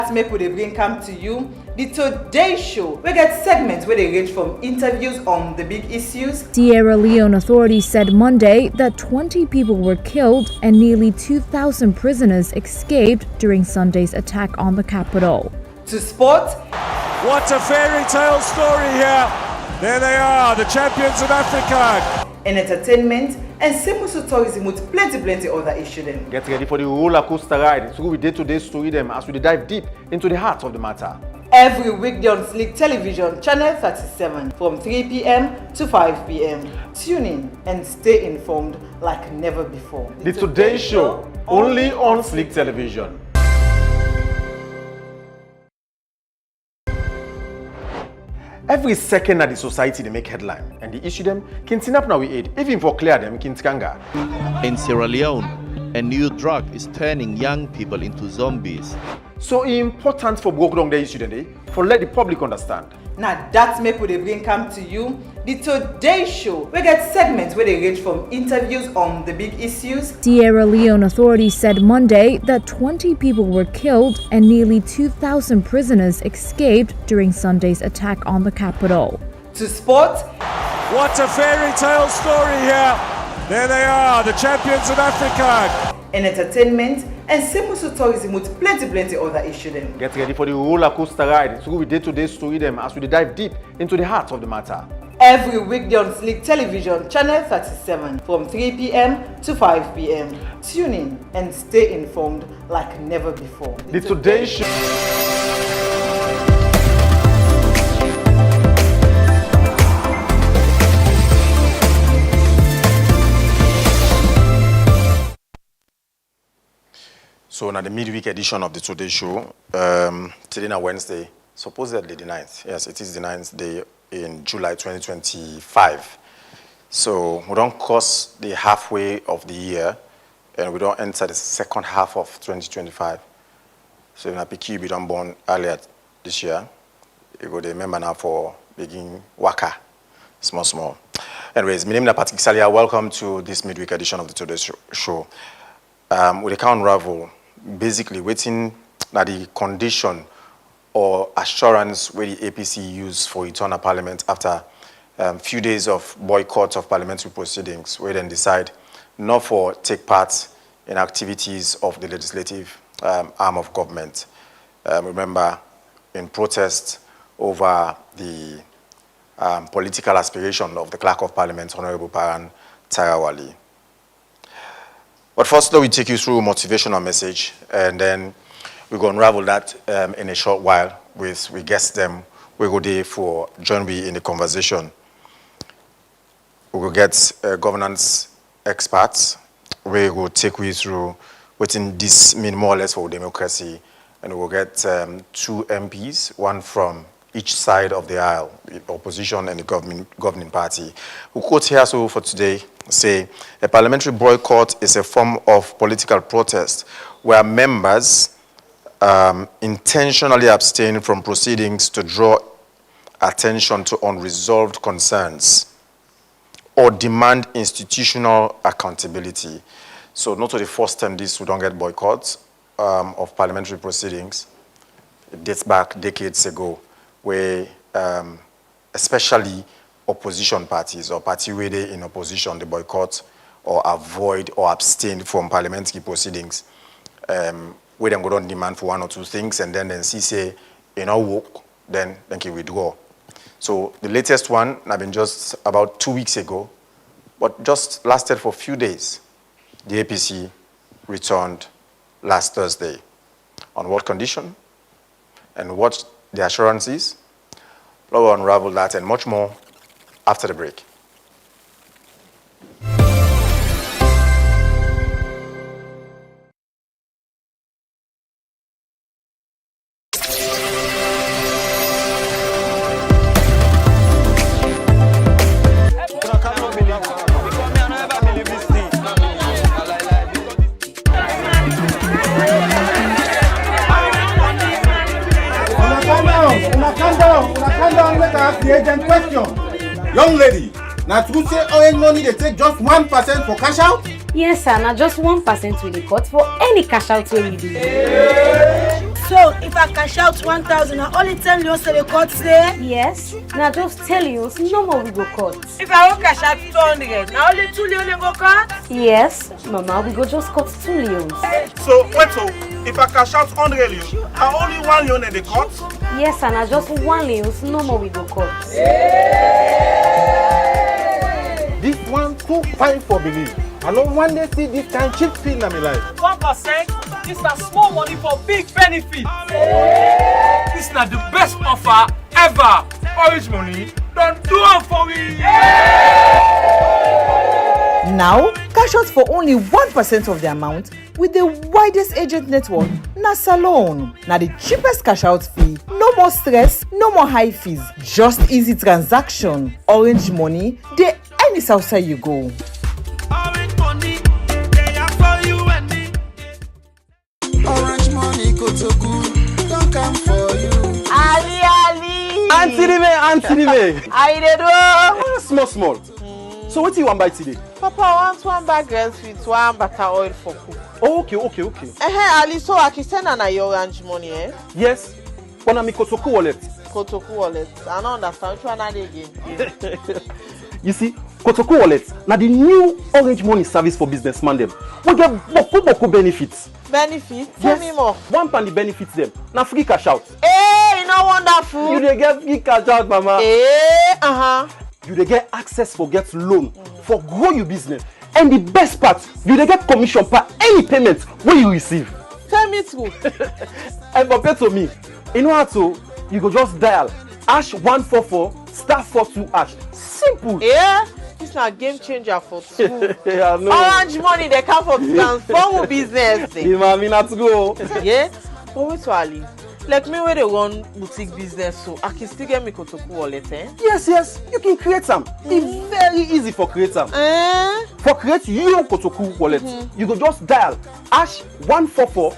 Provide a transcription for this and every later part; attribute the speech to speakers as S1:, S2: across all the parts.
S1: that make we bring come to you the Today Show. We get segments where they range from interviews on the big issues.
S2: Sierra Leone authorities said Monday that 20 people were killed and nearly 2,000 prisoners escaped during Sunday's attack on the capital.
S1: To sport.
S3: What a fairy tale story here. There they are, the champions of Africa.
S1: In entertainment and simple tourism with plenty other issues.
S4: Get ready for the roller coaster ride. So we day-to-day story them as we dive deep into the heart of the matter.
S1: Every weekday on Slick Television, Channel 37, from 3 p.m. to 5 p.m. Tune in and stay informed like never before.
S4: The Today Show, only on Slick Television. Every second that the society they make headline and the issue them can up now we aid, even for clear them can skanga.
S5: In Sierra Leone, a new drug is turning young people into zombies.
S4: So it's important for broke down the issue today, for let the public understand.
S1: Now that's make they bring come to you the Today Show. We get segments where they range from interviews on the big issues.
S2: Sierra Leone authorities said Monday that 20 people were killed and nearly 2,000 prisoners escaped during Sunday's attack on the capital.
S1: To sport.
S3: What a fairy tale story here. There they are, the champions of Africa.
S1: In entertainment and simple tourism with plenty other issues.
S4: Get ready for the roller coaster ride. So we day-to-day story them as we dive deep into the heart of the matter.
S1: Every weekday on Slick Television, Channel 37, from 3 p.m. to 5 p.m. Tune in and stay informed like never before.
S4: The Today Show. So now the midweek edition of the Today Show, today now Wednesday, supposedly the 9th. Yes, it is the 9th day in July 2025. So we don't cross the halfway of the year and we don't enter the second half of 2025. So when PQ be done born earlier this year, you go to remember now for beginning waka, small. Anyways, my name is Patrick Salia. Welcome to this midweek edition of the Today Show. With the count unravel, basically waiting that the condition or assurance where the APC used for return of parliament after few days of boycott of parliamentary proceedings, where then decide not for take part in activities of the legislative arm of government. Remember, in protest over the political aspiration of the Clerk of Parliament, Honorable Paran Tarawali. But first, we take you through a motivational message, and then we're going to unravel that in a short while with we guest them. We go there for join me in the conversation. We will get governance experts. We will take you through what this mean more or less for democracy, and we will get 2 MPs, one from each side of the aisle, the opposition and the governing party. We quote here so for today, say, a parliamentary boycott is a form of political protest where members intentionally abstain from proceedings to draw attention to unresolved concerns or demand institutional accountability. So not the first time we don't get boycotts of parliamentary proceedings. It dates back decades ago, where especially opposition parties or party where they in opposition, they boycott or avoid or abstain from parliamentary proceedings, where them go on demand for 1 or 2 things, and then see say, you know, work, then can withdraw. So the latest one have been just about 2 weeks ago, but just lasted for a few days. The APC returned last Thursday. On what condition? And what the assurance is? We'll unravel that and much more after the break.
S6: The agent question. Young lady, now to say orange money they take just 1% for cash out?
S7: Yes, sir. Now just 1% will be cut for any cash out we do. So, if I cash out 1,000, I only 10 leons to the court say?
S8: Yes. Now just tell you, no more we go court.
S7: If I won't cash out 200, now only 2 leons go court?
S8: Yes, Mama, we go just cut 2 leons.
S6: So, wait, so if I cash out 100 leons, I only 1 leon in the court?
S8: Yes, and I just 1 leons, no more we go court.
S6: This one too fine for belief. I don't want to see this kind cheap thing in my life.
S9: 1%, this is small money for big benefit. This is not the best offer ever. Orange Money, don't do it for me.
S1: Now, cash out for only 1% of the amount with the widest agent network, na Salone. Now the cheapest cash out fee, no more stress, no more high fees, just easy transaction. Orange Money, they any outside you go.
S10: Orange Money, they are for you and me. Orange Money, Kotoku, don't come for you.
S11: Ali.
S12: Auntie Nime.
S11: I did do.
S12: Small. So what do you want buy today?
S11: Papa wants 1 bag girls with 1 butter oil for cook.
S12: Oh, okay.
S11: Ali, so I can send an Orange Money, eh?
S12: Yes. Wanna me Kotoku wallet.
S11: Kotoku wallet. I don't understand which one are they again.
S12: You see, Kotoku wallet, now the new Orange Money service for businessman them. We get boku benefits.
S11: Benefits? Tell me more.
S12: One pound the benefits them. Now free cash out.
S11: Hey, you know wonderful.
S12: You dey get free cash out, mama.
S11: Hey,
S12: You dey get access for get loan for grow your business. And the best part, you dey get commission per any payment when you receive.
S11: Tell me true.
S12: And compared to me, you know how to, you go just dial #144 *42#. Simple.
S11: Yeah, this is a game changer for school.
S12: Yeah, I know.
S11: Orange Money, they come for transform business.
S12: Not to go.
S11: Yeah, but wait to Ali. Like me where they run boutique business, so I can still get me Kotoku wallet, eh?
S12: Yes, you can create some. It's very easy for create some. For create your Kotoku wallet, you go just dial #144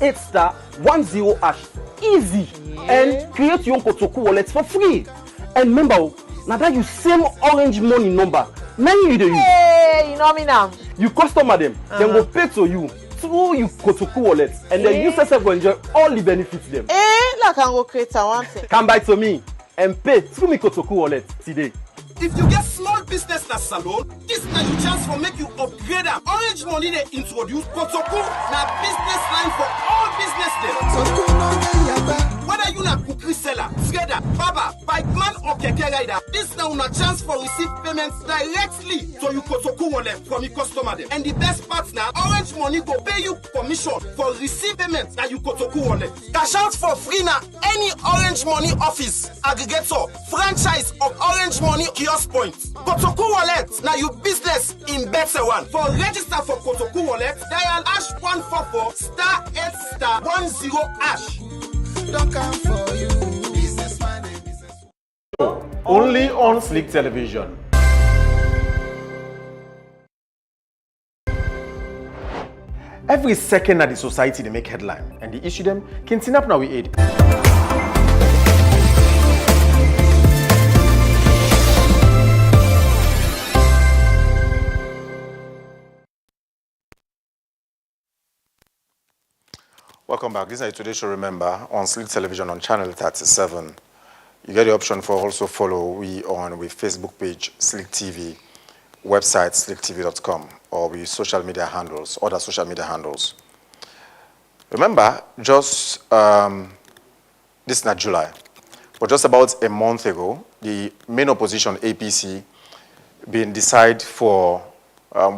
S12: *8*10#. Easy. And create your Kotoku wallet for free. And remember, now that you same Orange Money number, now you do.
S11: Hey, you know me now.
S12: You customer them, then go pay to you through your Kotoku wallet, and then you yourself go enjoy all the benefits them.
S11: Like I go create one thing.
S12: Come by to me and pay through my Kotoku wallet today.
S6: If you get small business na Salone, this na your chance for make you upgrade am. Orange Money they introduce Kotoku na business line for all business them. Whether you na cookery seller, trader, barber, bike man or keke rider, this na una chance for receive payments directly to your Kotoku wallet from your customer them. And the best part now, Orange Money go pay you commission for receive payments na your Kotoku wallet. Cash out for free na any Orange Money office, aggregator, franchise of Orange Money kiosk point. Kotoku wallet na your business in better one. For register for Kotoku wallet, dial #144 *8*10#. Don't come for you, businessman and business.
S4: Only on Slick Television. Every second that the society they make headline and they issue them, can up now we aid. Welcome back. This is Today's Show, remember, on Slick Television on channel 37. You get the option for also follow we on with Facebook page Slick TV, website slicktv.com, or with social media handles, other social media handles. Remember, just this is not July, but just about a month ago, the main opposition, APC, been decide for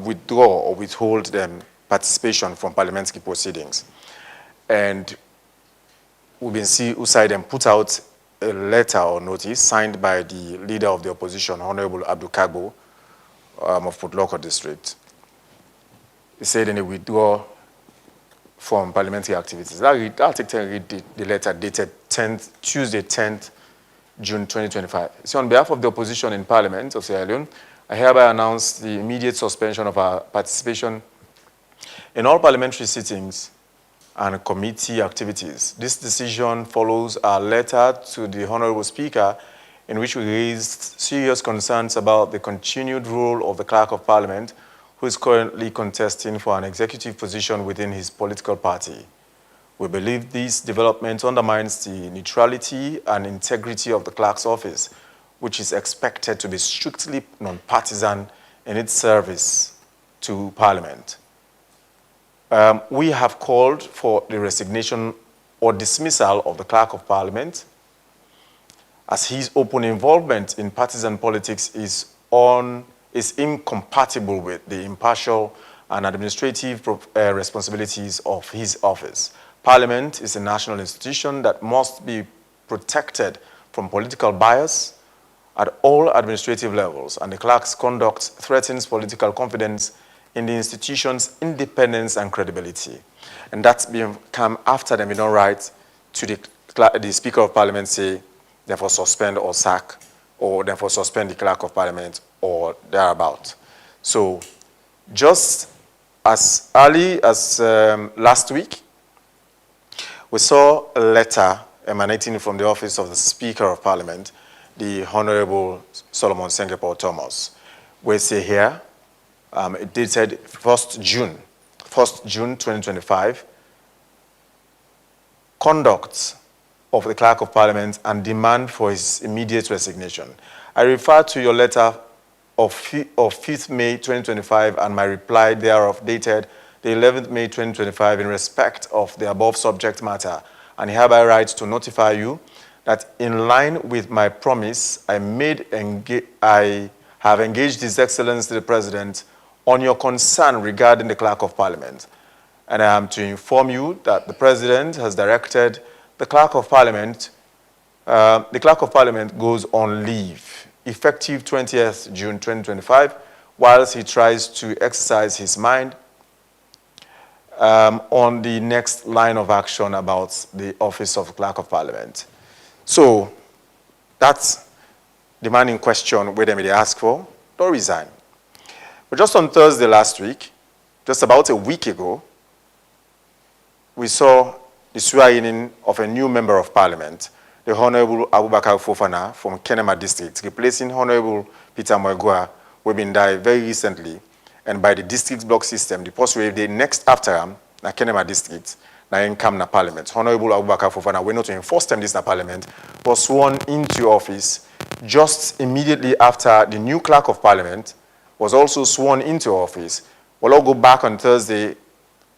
S4: withdraw or withhold them participation from parliamentary proceedings. And we've been seeing Usaid and put out a letter or notice signed by the leader of the opposition, Honorable Abdul Kagbo of Port Loko District. He said they withdraw from parliamentary activities. I'll take time to read the letter dated Tuesday, 10th June 2025. So on behalf of the opposition in Parliament of Sierra Leone, I hereby announce the immediate suspension of our participation in all parliamentary sittings and committee activities. This decision follows our letter to the Honorable Speaker in which we raised serious concerns about the continued role of the Clerk of Parliament, who is currently contesting for an executive position within his political party. We believe this development undermines the neutrality and integrity of the clerk's office, which is expected to be strictly non-partisan in its service to Parliament. We have called for the resignation or dismissal of the Clerk of Parliament, as his open involvement in partisan politics is incompatible with the impartial and administrative responsibilities of his office. Parliament is a national institution that must be protected from political bias at all administrative levels, and the clerk's conduct threatens political confidence in the institution's independence and credibility. And that's come after them, write to the Speaker of Parliament, say, therefore suspend or sack, or therefore suspend the Clerk of Parliament, or thereabout. So just as early as last week, we saw a letter emanating from the office of the Speaker of Parliament, the Honorable Solomon Senke Thomas. We say here, it dated 1st June 2025, conduct of the Clerk of Parliament and demand for his immediate resignation. I refer to your letter of 5th May 2025 and my reply thereof dated the 11th May 2025 in respect of the above subject matter, and hereby write to notify you that in line with my promise, I have engaged His Excellency the President on your concern regarding the Clerk of Parliament. And I am to inform you that the President has directed the Clerk of Parliament goes on leave, effective 20th June 2025, whilst he tries to exercise his mind on the next line of action about the office of Clerk of Parliament. So that's the man in question where they ask for, don't resign. But just on Thursday last week, just about a week ago, we saw the swearing-in of a new member of Parliament, the Honorable Abubakar Fofana from Kenema District, replacing Honorable Peter Moegua, who had been died very recently, and by the district block system, the post wave day next after him, na Kenema District, na income na Parliament. Honorable Abubakar Fofana, we not to enforce them this na Parliament, was sworn into office just immediately after the new Clerk of Parliament was also sworn into office. We'll all go back on Thursday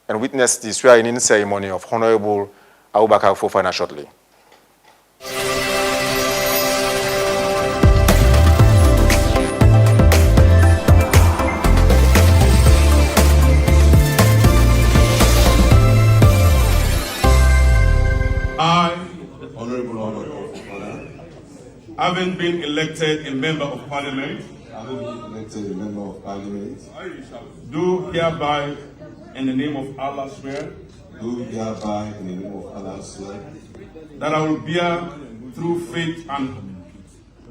S4: and witness the swearing-in ceremony of Honorable Abubakar Fofana shortly.
S13: I, Honorable Abubakar Fofana, having been elected a member of Parliament, do hereby, in the name of Allah, swear. That I will bear true faith and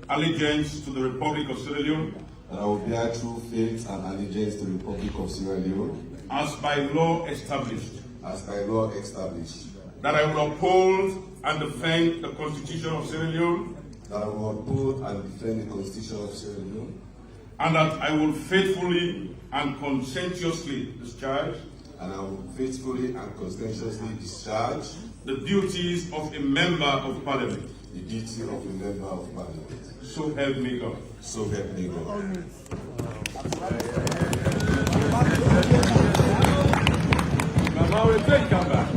S13: allegiance to the Republic of Sierra Leone.
S14: That I will bear true faith and allegiance to the Republic of Sierra Leone.
S13: As by law established.
S14: As by law established.
S13: That I will uphold and defend the Constitution of Sierra Leone.
S14: That I will uphold and defend the Constitution of Sierra Leone.
S13: And that I will faithfully and conscientiously discharge.
S14: And I will faithfully and conscientiously discharge
S13: the duties of a member of Parliament.
S14: The duty of a member of Parliament.
S13: So help me God.
S14: So help me God.
S13: Now we take come back.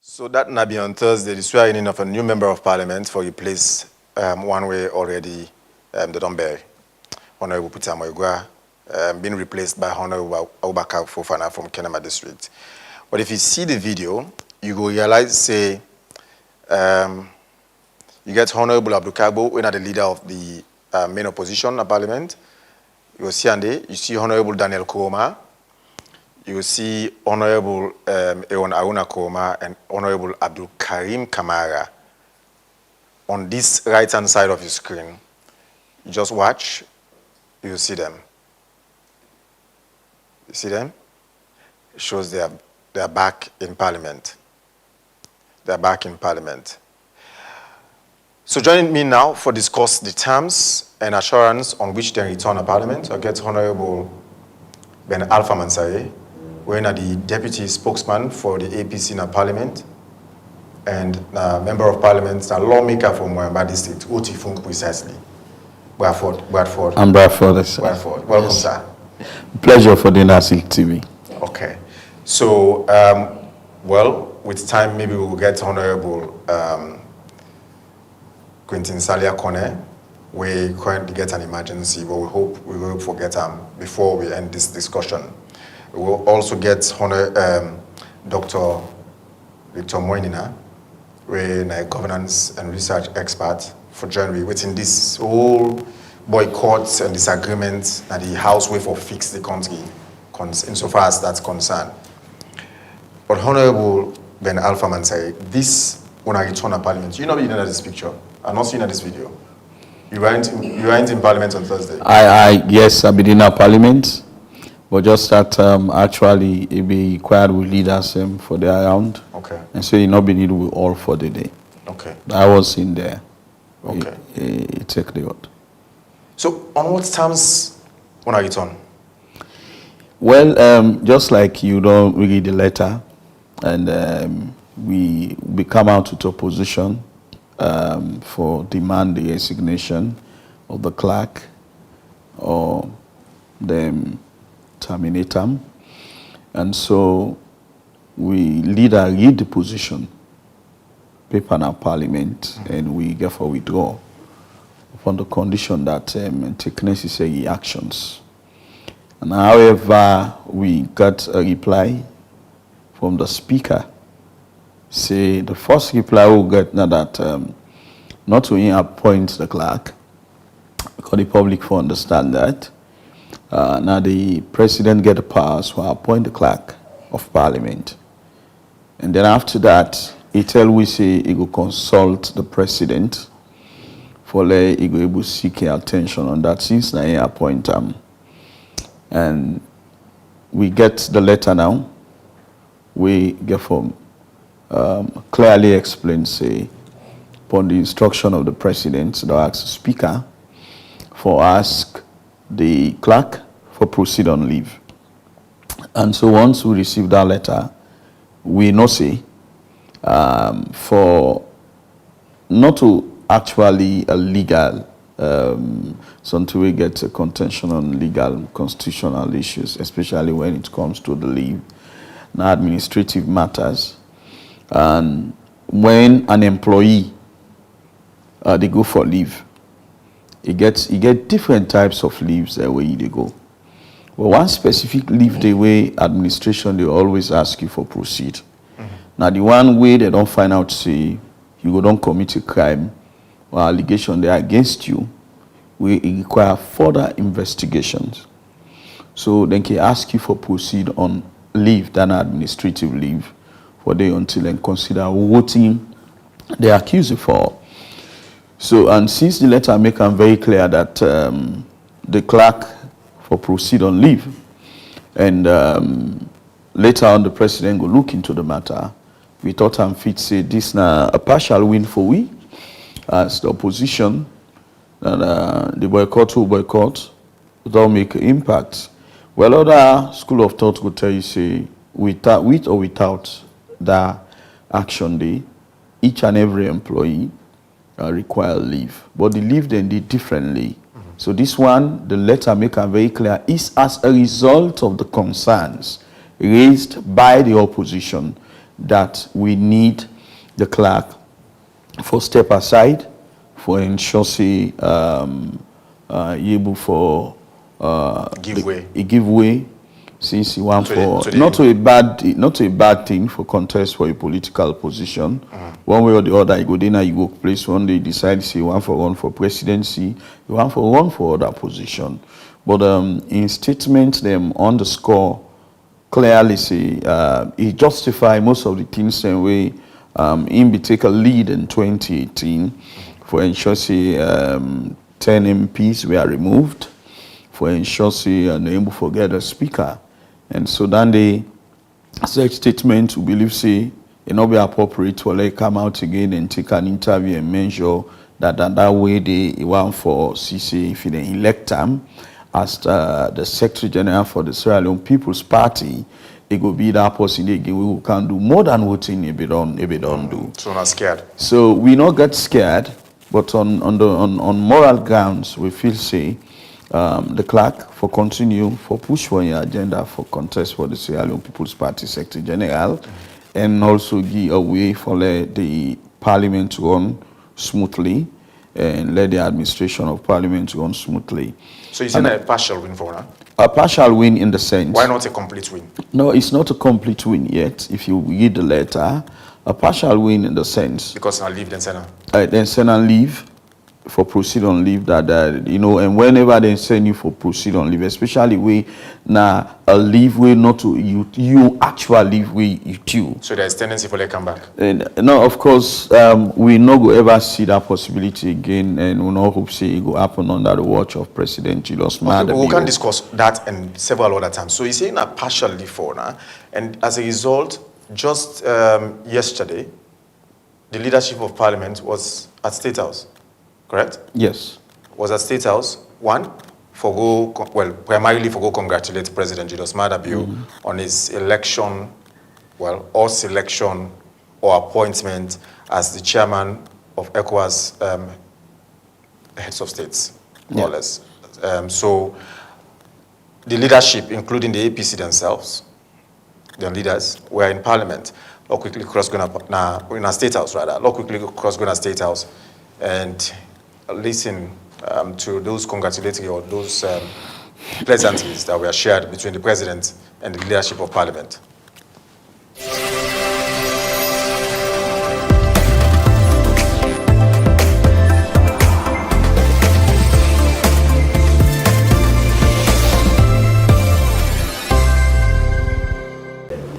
S4: So that will be on Thursday, the swearing-in of a new member of Parliament for replace one way already the Dombe, Honorable Peter Moegua, being replaced by Honorable Abubakar Fofana from Kenema District. But if you see the video, you will realize, say, you get Honorable Abdul Kabo, when the leader of the main opposition at Parliament. You see Ande, you see Honorable Daniel Kuroma, you see Honorable Ewan Aruna Kuroma and Honorable Abdul Karim Kamara on this right-hand side of your screen. You just watch, you see them. You see them? It shows they are back in Parliament. They are back in Parliament. So joining me now for discuss the terms and assurance on which they return to Parliament, I get Honorable Ben Alpha Mansaye, we're the Deputy Spokesman for the APC in Parliament, and Member of Parliament, a lawmaker from Mwamba District, Oti Funk precisely. Bradford.
S15: I'm Bradford, sir.
S4: Bradford. Welcome, yes. Sir.
S15: Pleasure for the Nasil TV.
S4: Okay. So, well, with time, maybe we'll get Honorable Quentin Salia Kone. We currently get an emergency, but we will forget him before we end this discussion. We will also get Dr. Victor Moinina, a governance and research expert for January, within this whole boycotts and disagreements that the House way for fix the country, insofar as that's concerned. But Honorable Ben Alpha Mansaye, this when I return to Parliament, you know you know this picture. I'm not seeing this video. You weren't in Parliament on Thursday.
S15: Yes, I've been in Parliament, but just that actually it be required with leaders for the round.
S4: Okay.
S15: And so you not be needed with all for the day.
S4: Okay.
S15: I was in there.
S4: Okay.
S15: It take the vote.
S4: So on what terms when I return?
S15: Well, just like you don't read the letter, and we come out with opposition for demand the resignation of the clerk or them terminate them. And so we read the position paper in our Parliament, and we therefore withdraw upon the condition that take necessary actions. And however, we got a reply from the Speaker. Say the first reply we get now that not to appoint the clerk, because the public will understand that. Now the President get the powers to appoint the clerk of Parliament. And then after that, he tell we say he go consult the President for he go able to seek attention on that since now he appoint him. And we get the letter now. We get from clearly explained, say, upon the instruction of the President, the ask Speaker for ask the clerk for proceed on leave. And so once we receive that letter, we know say for not to actually a legal so until we get a contention on legal constitutional issues, especially when it comes to the leave, now administrative matters. And when an employee they go for leave, you get different types of leaves that way they go. But one specific leave the way administration they always ask you for proceed. Now the one way they don't find out say you don't commit a crime or allegation they are against you, we require further investigations. So then can ask you for proceed on leave than administrative leave for they until then consider voting they accuse you for. So and since the letter make them very clear that the clerk for proceed on leave, and later on the President will look into the matter, we thought and fit say this now a partial win for we as the opposition, and the boycott will boycott without make an impact. Well, other school of thought would tell you say with or without that action day, each and every employee require leave, but the leave then did differently. So this one, the letter make it very clear, is as a result of the concerns raised by the opposition that we need the clerk for step aside, for ensure say able for give way, since he want for not a bad thing for contest for a political position. One way or the other, you go there, you go place one day decide say you want for run for presidency, you want for run for other position. But in statement them underscore clearly say he justify most of the things same way him be take a lead in 2018 for ensure say 10 MPs were removed, for ensure say unable forget a speaker. And so then they such statement to believe say it not be appropriate to let come out again and take an interview and measure that way they want for CC if they elect them as the Secretary General for the Sierra Leone People's Party. It will be that person again who can do more than what he don't do.
S4: So not scared.
S15: So we not get scared, but on moral grounds we feel say the clerk for continue for push for your agenda for contest for the Sierra Leone People's Party Secretary General, and also give a way for let the Parliament to run smoothly and let the administration of Parliament run smoothly.
S4: So is it a partial win for her?
S15: A partial win in the sense.
S4: Why not a complete win?
S15: No, it's not a complete win yet. If you read the letter, a partial win in the sense.
S4: Because I leave then send
S15: then send and leave for proceed on leave that you know, and whenever they send you for proceed on leave, especially we now a leave way not to you actual leave we you too.
S4: So there's tendency for they come back.
S15: And no, of course, we no go ever see that possibility again, and we no hope say it go happen under the watch of President Julius Maada.
S4: We can discuss that and several other times. So he's saying a partial leave for now, and as a result, just yesterday, the leadership of Parliament was at State House. Correct?
S15: Yes.
S4: Was at State House, primarily for go congratulate President Julius Maada Bio on his election, or selection or appointment as the chairman of ECOWAS heads of states, more or less. So the leadership, including the APC themselves, their leaders, were in Parliament. Law quickly cross going in a State House rather. Law quickly cross going to State House and listen to those congratulatory or those pleasantries that were shared between the President and the leadership of Parliament.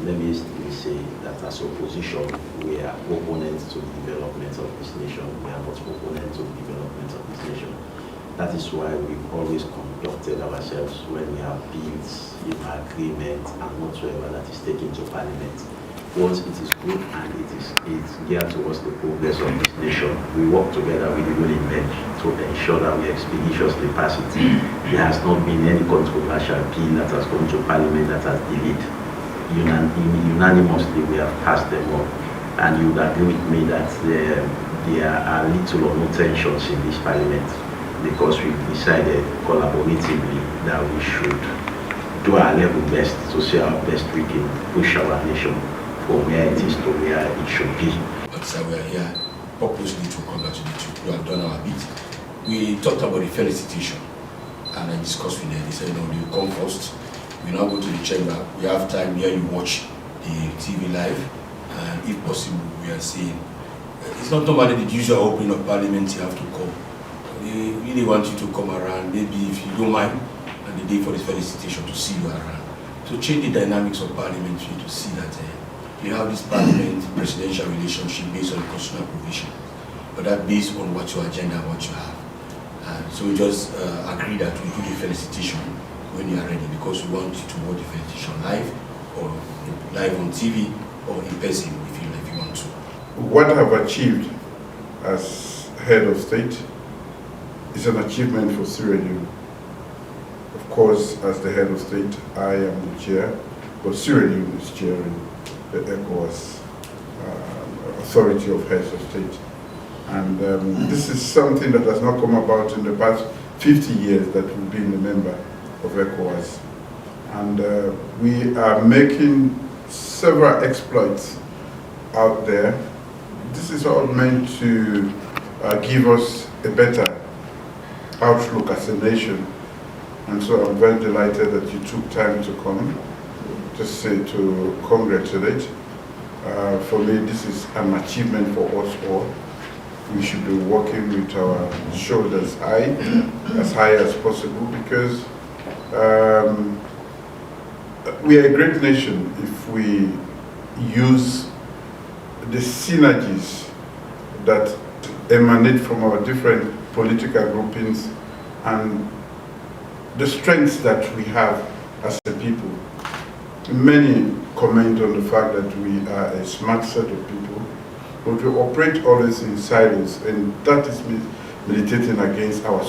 S16: Let me say that as opposition, we are opponents to the development of this nation. We are not opponents to the development of this nation. That is why we've always conducted ourselves when we have bills, agreement, and whatsoever that is taken to Parliament. Once it is good and it's geared towards the progress of this nation, we work together with the ruling bench to ensure that we expeditiously pass it. There has not been any controversial bill that has gone to Parliament that has delayed. Unanimously, we have passed them all. And you would agree with me that there are little or no tensions in this Parliament, because we've decided collaboratively that we should do our level best to see how best we can push our nation from where it is to where it should be.
S17: But we are here purposely to congratulate you. We have done our bit. We talked about the felicitation, and I discussed with them. They said, no, you come first. We now go to the chamber. We have time here, you watch the TV live, and if possible, we are saying, it's not normally the usual opening of Parliament, you have to come. We really want you to come around, maybe if you don't mind, on the day for this felicitation to see you around. To change the dynamics of Parliament, for you to see that you have this Parliament presidential relationship based on the constitutional provision, but that based on what your agenda and what you have. So we just agree that we do the felicitation when you are ready, because we want you to watch the felicitation live, or live on TV, or in person if you want to.
S13: What I've achieved as head of state is an achievement for Sierra Leone. Of course, as the head of state, I am the chair, but Sierra Leone is chairing the ECOWAS Authority of Heads of State. And this is something that has not come about in the past 50 years that we've been a member of ECOWAS. And we are making several exploits out there. This is all meant to give us a better outlook as a nation. And so I'm very delighted that you took time to come to congratulate. For me, this is an achievement for us all. We should be working with our shoulders high, as high as possible, because we are a great nation if we use the synergies that emanate from our different political groupings and the strengths that we have as a people. Many comment on the fact that we are a smart set of people, but we operate always in silence, and that is militating against our.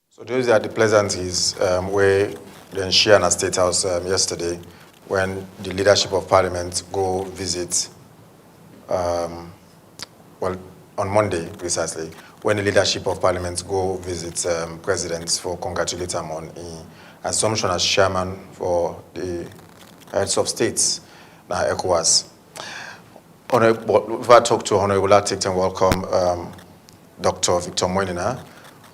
S4: So those are the pleasantries where the share in a State House yesterday when the leadership of Parliament go visit, well, on Monday precisely, when the leadership of Parliament go visit presidents for congratulate them on his assumption as chairman for the heads of states, now ECOWAS. If I talk to Honorable, I take and welcome Dr. Victor Moinina,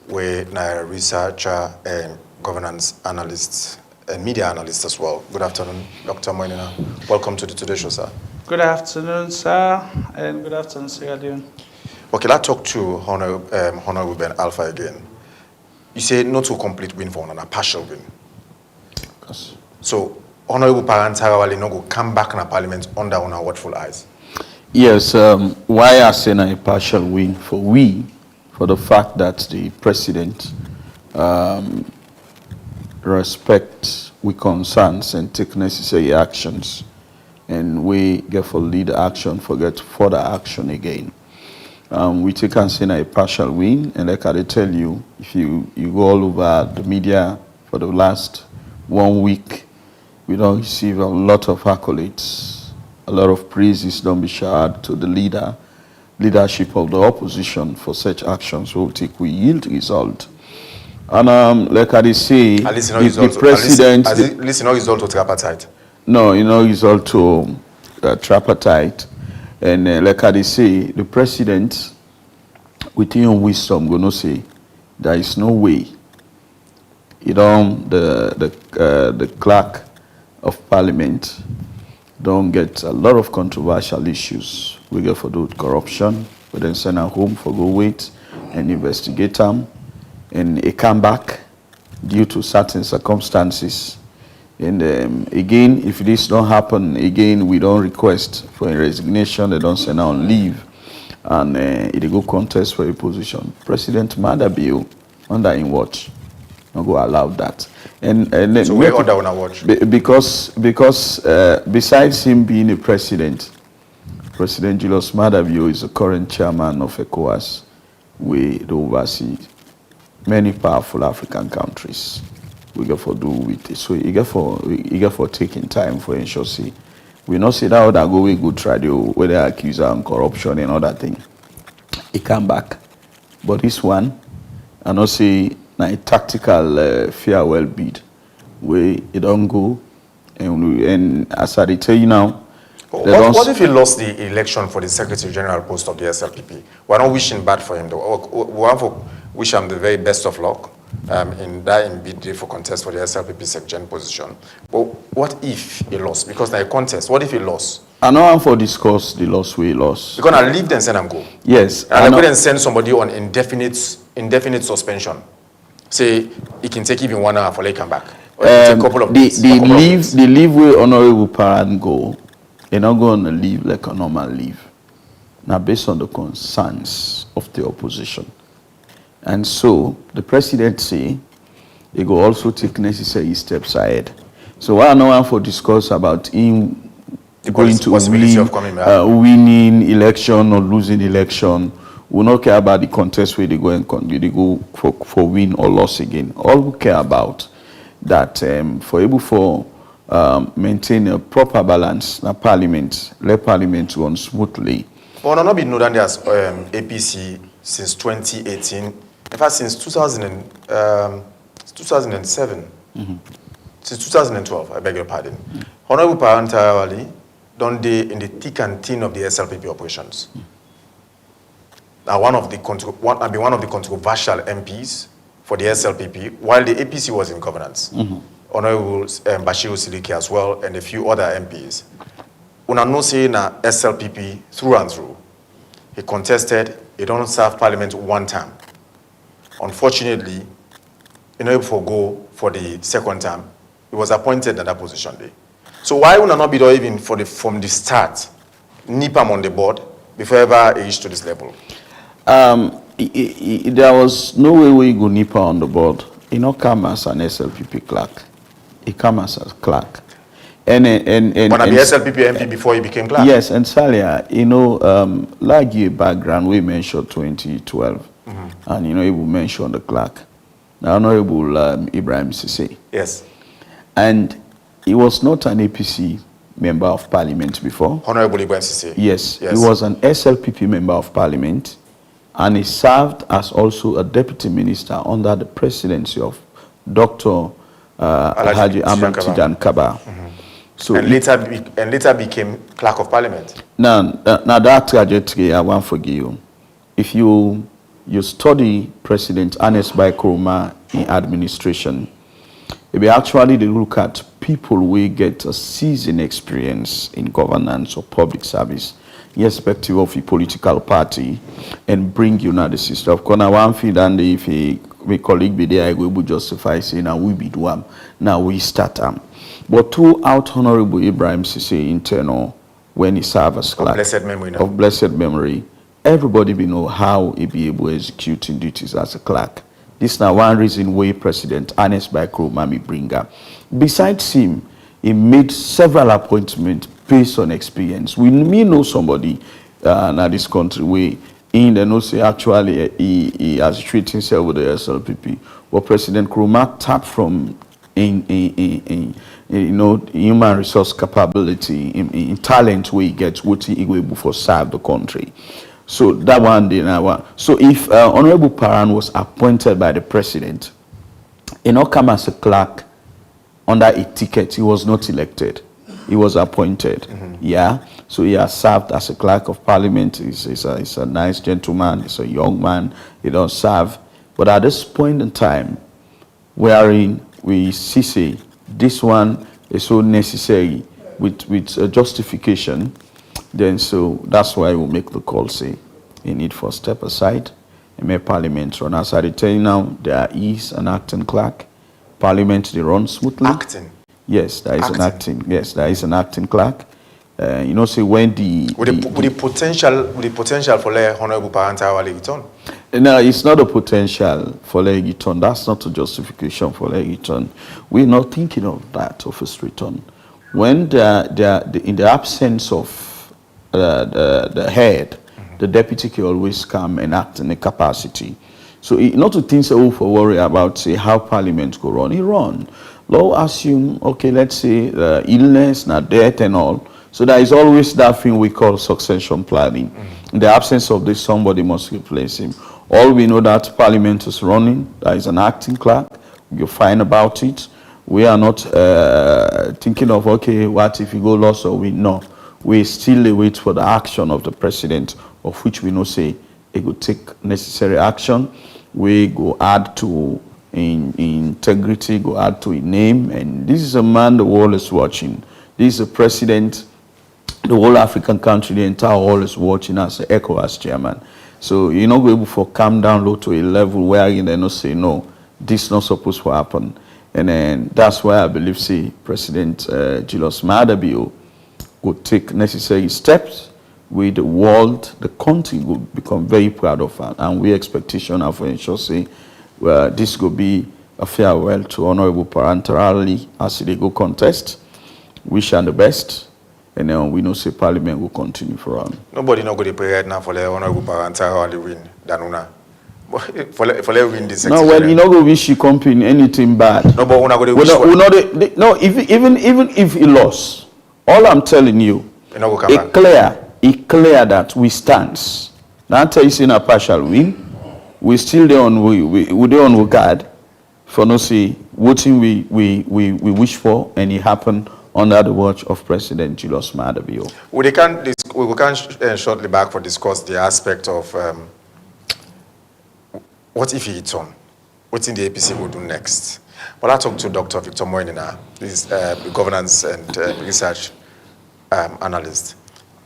S4: where a researcher and governance analyst and media analyst as well. Good afternoon, Dr. Moinina. Welcome to the Today Show, sir.
S18: Good afternoon, sir, and good afternoon, Sir Adiun.
S4: Okay, let's talk to Honorable Ben Alpha again. You say not to complete win for a partial win.
S15: Yes.
S4: So, Honorable Parantarawali no go come back in a parliament under our watchful eyes.
S15: Yes, why I say a partial win for the fact that the president respect we concerns and take necessary actions, and we get for lead action, forget further action again. We take and say a partial win, and like I tell you, if you go all over the media for the last 1 week, we don't receive a lot of accolades, a lot of praises don't be showered to the leadership of the opposition for such actions will take we yield result. And like I say, the president...
S4: At least no result to tripartite.
S15: No, result to tripartite. And like I say, the president, with his own wisdom, gonna say, there is no way. The clerk of parliament don't get a lot of controversial issues. We get for do corruption, we then send them home for go wait and investigate them, and they come back due to certain circumstances. And again, if this don't happen, again, we don't request for a resignation, they don't send on leave, and it go contest for a position. President Madabio, under in watch, not go allow that. And
S4: so we're under on our watch?
S15: Because besides him being a president, President Julius Madabio is the current chairman of ECOWAS, we oversee many powerful African countries. We get for do with it. So you get for taking time for ensure see. We not say that other go we good try to whether accuse and corruption and other thing. He come back. But this one, I not say a tactical farewell bid where it don't go, and as I tell you now,
S4: what if he lost the election for the Secretary General post of the SLPP? We're not wishing bad for him though. We want to wish him the very best of luck in that bid for contest for the SLPP Secretary position. But what if he lost? Because now a contest, what if he lost?
S15: I know I'm for discuss the loss we lost.
S4: You're gonna leave them, send them go.
S15: Yes.
S4: And I couldn't send somebody on indefinite suspension. Say he can take even 1 hour for they come back. Or take a couple of days.
S15: The leave where Honorable Paran go, they're not going to leave like a normal leave. Now based on the concerns of the opposition. And so the president say they go also take necessary steps ahead. So what I know for discuss about him going to win, winning election or losing election. We don't care about the contest where they go and they go for win or loss again. All we care about that for able for maintain a proper balance in Parliament, let Parliament run smoothly.
S4: Well, not been known as APC since 2018. In fact, since 2007. Since 2012, I beg your pardon. Honorable Parantarawali don't they in the thick and thin of the SLPP operations. One of the controversial MPs for the SLPP while the APC was in governance. Honorable Bashiru Siliki as well and a few other MPs. Una no say na SLPP through and through. He contested, he don't serve parliament 1 term. Unfortunately, he not able to go for the 2nd term. He was appointed at that position day. So why would not be there even from the start, nip him on the board before ever he reached to this level?
S15: there was no way we go nipper on the board. He not come as an SLPP clerk. He come as a clerk.
S4: When I be SLPP MP before he became clerk?
S15: Yes, and Salia, like your background, we mentioned 2012. And, he will mention the clerk. The Honorable Ibrahim Sise.
S4: Yes.
S15: And he was not an APC member of parliament before.
S4: Honorable Ibrahim Sise.
S15: Yes. He was an SLPP member of parliament. And he served as also a deputy minister under the presidency of Dr. Alhaji Ahmad Tijan Kaba. So
S4: and later became clerk of parliament.
S15: Now that trajectory, I want to forgive you. If you study President Ernest Bai Koroma in administration, if you actually look at people who get a seasoned experience in governance or public service, irrespective of a political party, and bring you now the system. Of course, now one thing, and if my colleague be there, I will justify saying, now we be do now we start But throughout Honorable Ibrahim Sise internal, when he served as clerk of blessed memory, everybody be know how he be able to execute duties as a clerk. This is now one reason why President Ernest Bai Koroma bring up. Besides him, he made several appointments based on experience. We may know somebody in this country where say actually he has treated himself with the SLPP. But President Koroma tapped from human resource capability, in talent where he gets what he will able to serve the country. So that one day now. So if Honorable Paran was appointed by the president, he not come as a clerk under a ticket. He was not elected. He was appointed. Yeah. So he has served as a clerk of parliament. He's a nice gentleman. He's a young man. He don't serve. But at this point in time, wherein we see this one is so necessary with a justification, then so that's why we make the call, say, you need for step aside and make parliament run. As I tell you now, there is an acting clerk. Parliament, they run smoothly.
S4: Acting?
S15: Yes, there is an acting. Yes, there is an acting clerk. Say when
S4: with the potential for the Honorable Parantawali return.
S15: No, it's not a potential for leg return. That's not a justification for leg return. We're not thinking of that of his return. When in the absence of the head, the deputy can always come and act in a capacity. So not to think so for worry about say how Parliament go run. It run. Law assume okay, let's say illness, not death and all. So there is always that thing we call succession planning. In the absence of this, somebody must replace him. All we know that Parliament is running. There is an acting clerk. You're fine about it. We are not thinking of, okay, what if we go lost or we no. We still wait for the action of the president, of which we know say he will take necessary action. We go add to in integrity, go add to a name. And this is a man the world is watching. This is a president, the whole African country, the entire world is watching as the ECOWAS chairman. So you're not able to calm down low to a level where you don't say, no, this is not supposed to happen. And then that's why I believe, say, President Julius Maada Bio would take necessary steps with the world, the country will become very proud of her. And we expectation of ensure, say, this will be a farewell to Honorable Parantarali as they go contest. Wish her the best. And then we know say Parliament will continue for on.
S4: Nobody not going to pray right now for the Honorable Parantarali win, Danuna. For win this.
S15: No, well, you not going to wish she company anything bad.
S4: No, but we're not going to wish for
S15: no, even if he lost, all I'm telling you, it's clear that we stand. Now tell you saying a partial win, we still there on we there on regard for no see what we wish for, and it happened under the watch of President Julius Maada Bio.
S4: We can shortly back for discuss the aspect of what if he return? What in the APC will do next? Well, I talked to Dr. Victor Moinina, this governance and research analyst.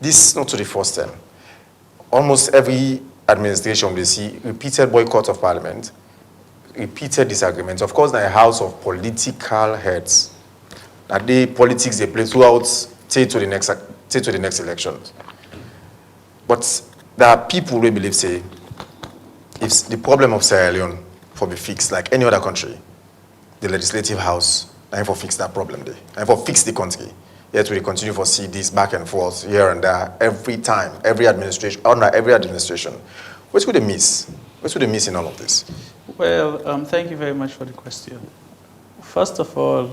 S4: This is not to the first time. Almost every administration will see repeated boycott of Parliament, repeated disagreements. Of course, in a house of political heads. That the politics they play throughout, till to the next elections. But there are people who believe, say, if the problem of Sierra Leone for be fixed like any other country, the legislative house, and for fix that problem there, and for fix the country. Yet we continue to see this back and forth here and there every time, every administration, under every administration. What would they miss? What would they miss in all of this?
S18: Well, thank you very much for the question. First of all,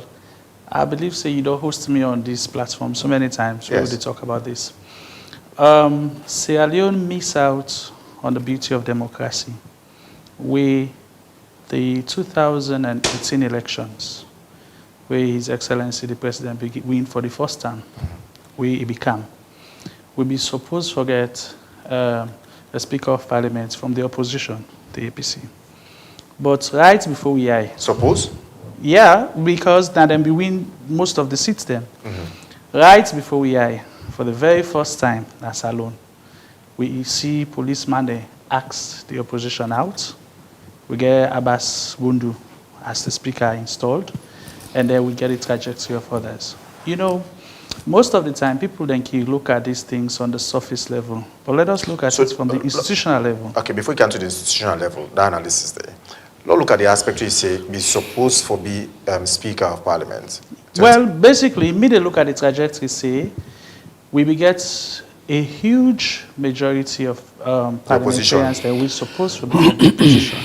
S18: I believe you don't host me on this platform so many times where they talk about this. Sierra Leone miss out on the beauty of democracy. The 2018 elections, where His Excellency the President win for the first time, we become. We be supposed to get the Speaker of Parliament from the opposition, the APC. But right before we
S4: suppose?
S18: Yeah, because now then we win most of the seats then. Right before we for the very first time, that's alone, we see policeman ask the opposition out. We get Abbas Bundu as the speaker installed, and then we get a trajectory of others. You know, most of the time, people then look at these things on the surface level, but let us look at it from the institutional level.
S4: Okay, before we come to the institutional level, that analysis there. Let's look at the aspect you say, be supposed to be Speaker of Parliament.
S18: Well, basically, immediately look at the trajectory, say, we will get a huge majority of parliamentarians that we're supposed to be in the opposition.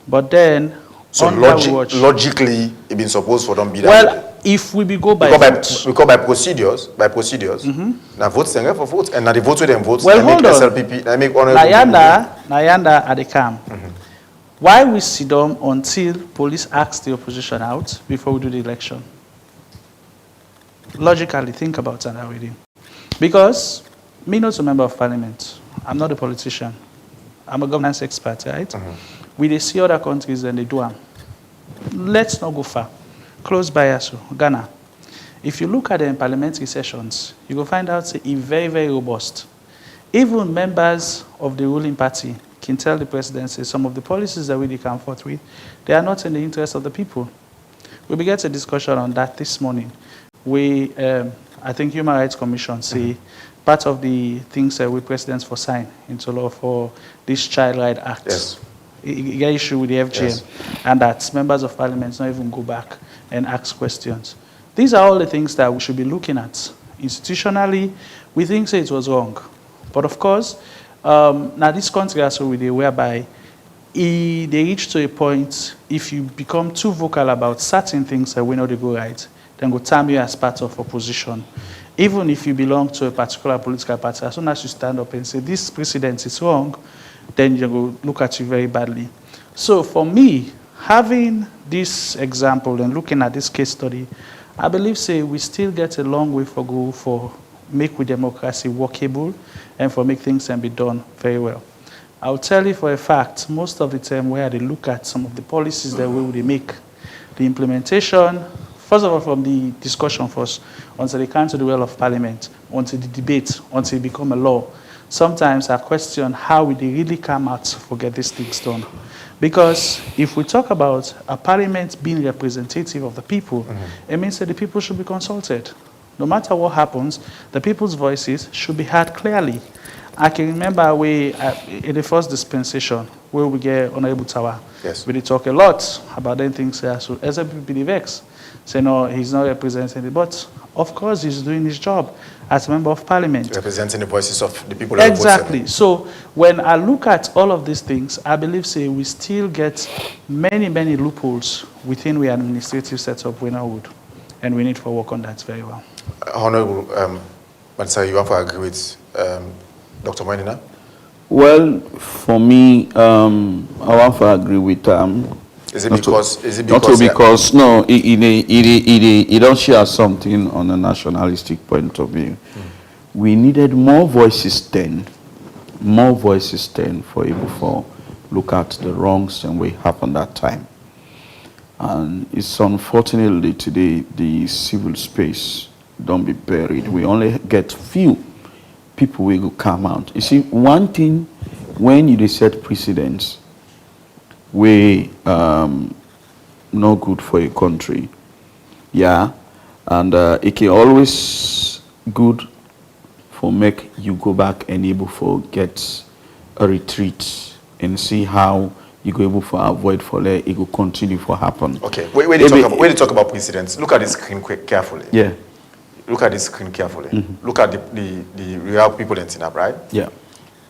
S18: But then,
S4: so logically, it's been supposed for them be that.
S18: Well, if we go by
S4: procedures, now votes and for votes, and now the votes with them votes,
S18: well,
S4: make SLPP, they make honorable.
S18: Nayanda at the camp. Why we sit down until police ask the opposition out before we do the election? Logically, think about that already. Because me not a member of parliament. I'm not a politician. I'm a governance expert, right? We see other countries and they do them. Let's not go far. Close by us, Ghana. If you look at the parliamentary sessions, you will find out it's very, very robust. Even members of the ruling party can tell the presidency some of the policies that we come forth with, they are not in the interest of the people. We began a discussion on that this morning. I think Human Rights Commission say part of the things that we presidents for sign into law for this Child Right Act. Yes. It get issue with the FGM, and that members of parliament not even go back and ask questions. These are all the things that we should be looking at. Institutionally, we think it was wrong. But of course, now this country also with it, whereby they reach to a point, if you become too vocal about certain things that we know they go right, then go term you as part of opposition. Even if you belong to a particular political party, as soon as you stand up and say this precedent is wrong, then you will look at you very badly. So for me, having this example and looking at this case study, I believe we still get a long way to go for make with democracy workable and for make things can be done very well. I'll tell you for a fact, most of the time where they look at some of the policies that we make, the implementation, first of all from the discussion first, until they come to the well of parliament, until the debate, until it become a law, sometimes I question how will they really come out to get these things done. Because if we talk about a parliament being representative of the people, it means that the people should be consulted. No matter what happens, the people's voices should be heard clearly. I can remember in the first dispensation where we get Honorable Tawa. Yes. We did talk a lot about them things there. So SLPP the vex. Say no, he's not representing it. But of course he's doing his job as a member of parliament.
S4: Representing the voices of the people.
S18: Exactly. So when I look at all of these things, I believe we still get many, many loopholes within the administrative setup we now would. And we need to work on that very well.
S4: Honorable Matsai, you have to agree with Dr. Moinina?
S15: Well, for me, I want to agree with
S4: Is it because
S15: it don't share something on a nationalistic point of view. We needed more voices then for able to look at the wrongs and what happened that time. And it's unfortunately today the civil space don't be buried. We only get few people will come out. You see, one thing when you set precedents, we no good for a country, yeah, and it can always good for make you go back and able for get a retreat and see how you go able to avoid for that it will continue to happen.
S4: Okay, when you talk about precedents, look at this screen carefully.
S15: Yeah.
S4: Look at this screen carefully. Look at the real people in TNAP, right?
S15: Yeah.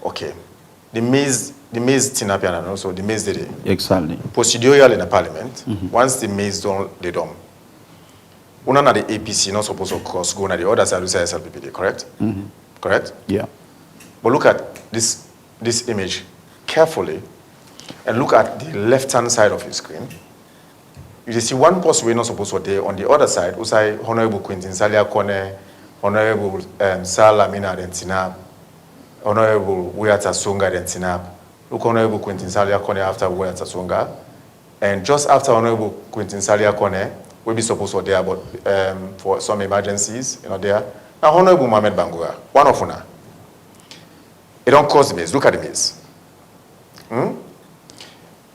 S4: Okay. The maize TNAPian and also the maize Dede.
S15: Exactly.
S4: Procedurally in the parliament, once the maize done, they done. One of the APC not supposed to cross go on the other side of the SLPPD, correct? Correct?
S15: Yeah.
S4: But look at this image carefully and look at the left-hand side of your screen. You see one person we're not supposed to be on the other side, Usai Honorable Quentin Salia Kone, Honorable Salamina Dentinab, Honorable Weata Songa Dentinab. Look, Honorable Quentin Salia Kone after Weata Songa. And just after Honorable Quentin Salia Kone, we'll be supposed to be there, but for some emergencies, there. Now, Honorable Mohamed Bangura, one of Una. It don't cause the maze. Look at the maze.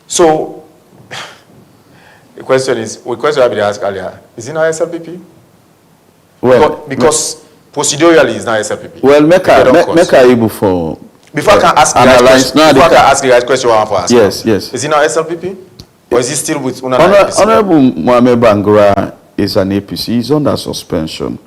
S4: So, the question I've been asked earlier, is it now SLPP?
S15: Well,
S4: because procedurally it's not SLPP.
S15: Well, make a able for.
S4: Before I can ask the right question, I want to ask.
S15: Yes.
S4: Is it now SLPP? Or is he still with
S15: Honorable Mohamed Bangura is an APC. He's under suspension.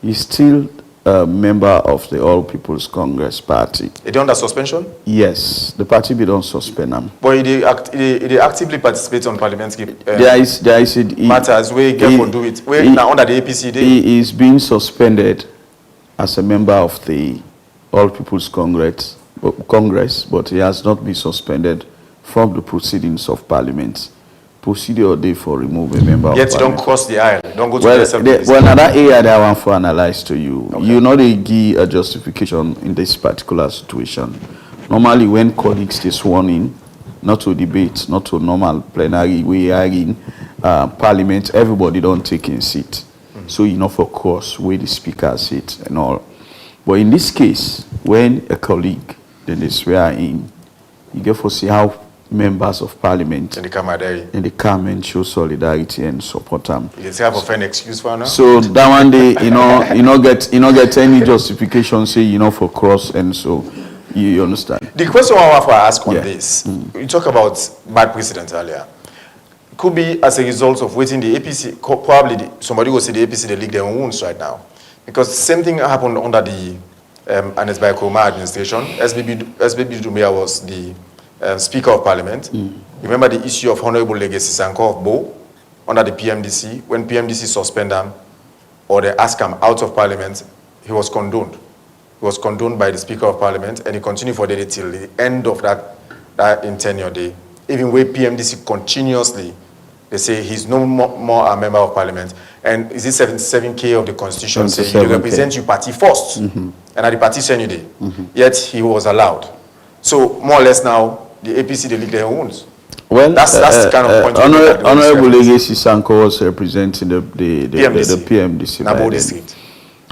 S15: He's still a member of the All People's Congress Party.
S4: Is he under suspension?
S15: Yes, the party be don't suspend him.
S4: But he actively participates on parliamentary
S15: matters.
S4: We get for do it. We now under the APC.
S15: He is being suspended as a member of the All People's Congress, but he has not been suspended from the proceedings of Parliament. Procedure day for remove a member.
S4: Yet you don't cross the aisle. Don't go to the SLPP.
S15: Well, another area that I want to analyze to you. Okay. You know they give a justification in this particular situation. Normally, when colleagues are sworn in, not to debate, not to normal plenary, we are in Parliament. Everybody don't take in seat. So enough, of course, where the speaker sit and all. But in this case, when a colleague then they swear in, you get to see how members of Parliament
S4: in the
S15: come and show solidarity and support them.
S4: You have a fair excuse for now.
S15: So that one day, you get any justification say for cross, and so you understand.
S4: The question I want to ask on this, you talk about bad precedent earlier. Could be as a result of waiting the APC. Probably somebody will say the APC they lick their own wounds right now, because same thing happened under the Anes Baikoma administration. SBB Dumia was the Speaker of Parliament. Remember the issue of Honorable Legacy Sanko of Bo under the PMDC. When PMDC suspend him or they ask him out of Parliament, he was condoned. He was condoned by the Speaker of Parliament, and he continued for the day till the end of that in tenure day. Even where PMDC continuously, they say he's no more a member of Parliament. And is it 77K of the Constitution say you represent your party first, and at the party send you day. Yet he was allowed. So more or less now, the APC, they lick their wounds.
S15: Well,
S4: that's the kind of point.
S15: Honorable Legacy Sanko was representing the PMDC.
S4: Nabo district.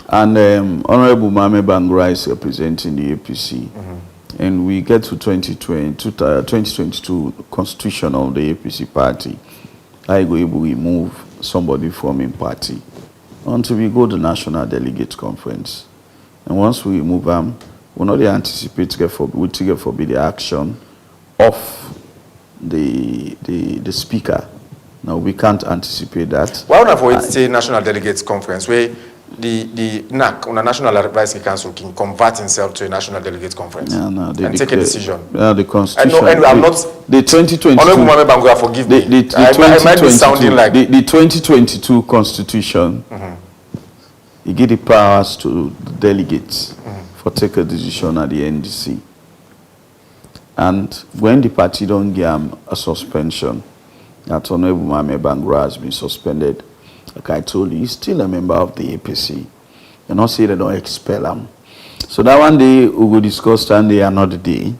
S15: And Honorable Mohamed Bangura is representing the APC. And we get to 2022 constitution of the APC party. I go able to remove somebody from in party until we go to National Delegates Conference. And once we remove them, we'll not anticipate we take for the action of the speaker. Now we can't anticipate that.
S4: Why would I avoid say National Delegates Conference where the NAC, on a National Advisory Council, can convert himself to a National Delegates Conference and take a decision?
S15: The Constitution.
S4: I'm not.
S15: The 2022.
S4: Honorable Mohamed Bangura, forgive me. I might be sounding like
S15: the 2022 Constitution. You give the powers to the delegates for take a decision at the NDC. And when the party don't give a suspension, that Honorable Mohamed Bangura has been suspended. Like I told you, he's still a member of the APC. You not say they don't expel him. So that one day we will discuss that day another day.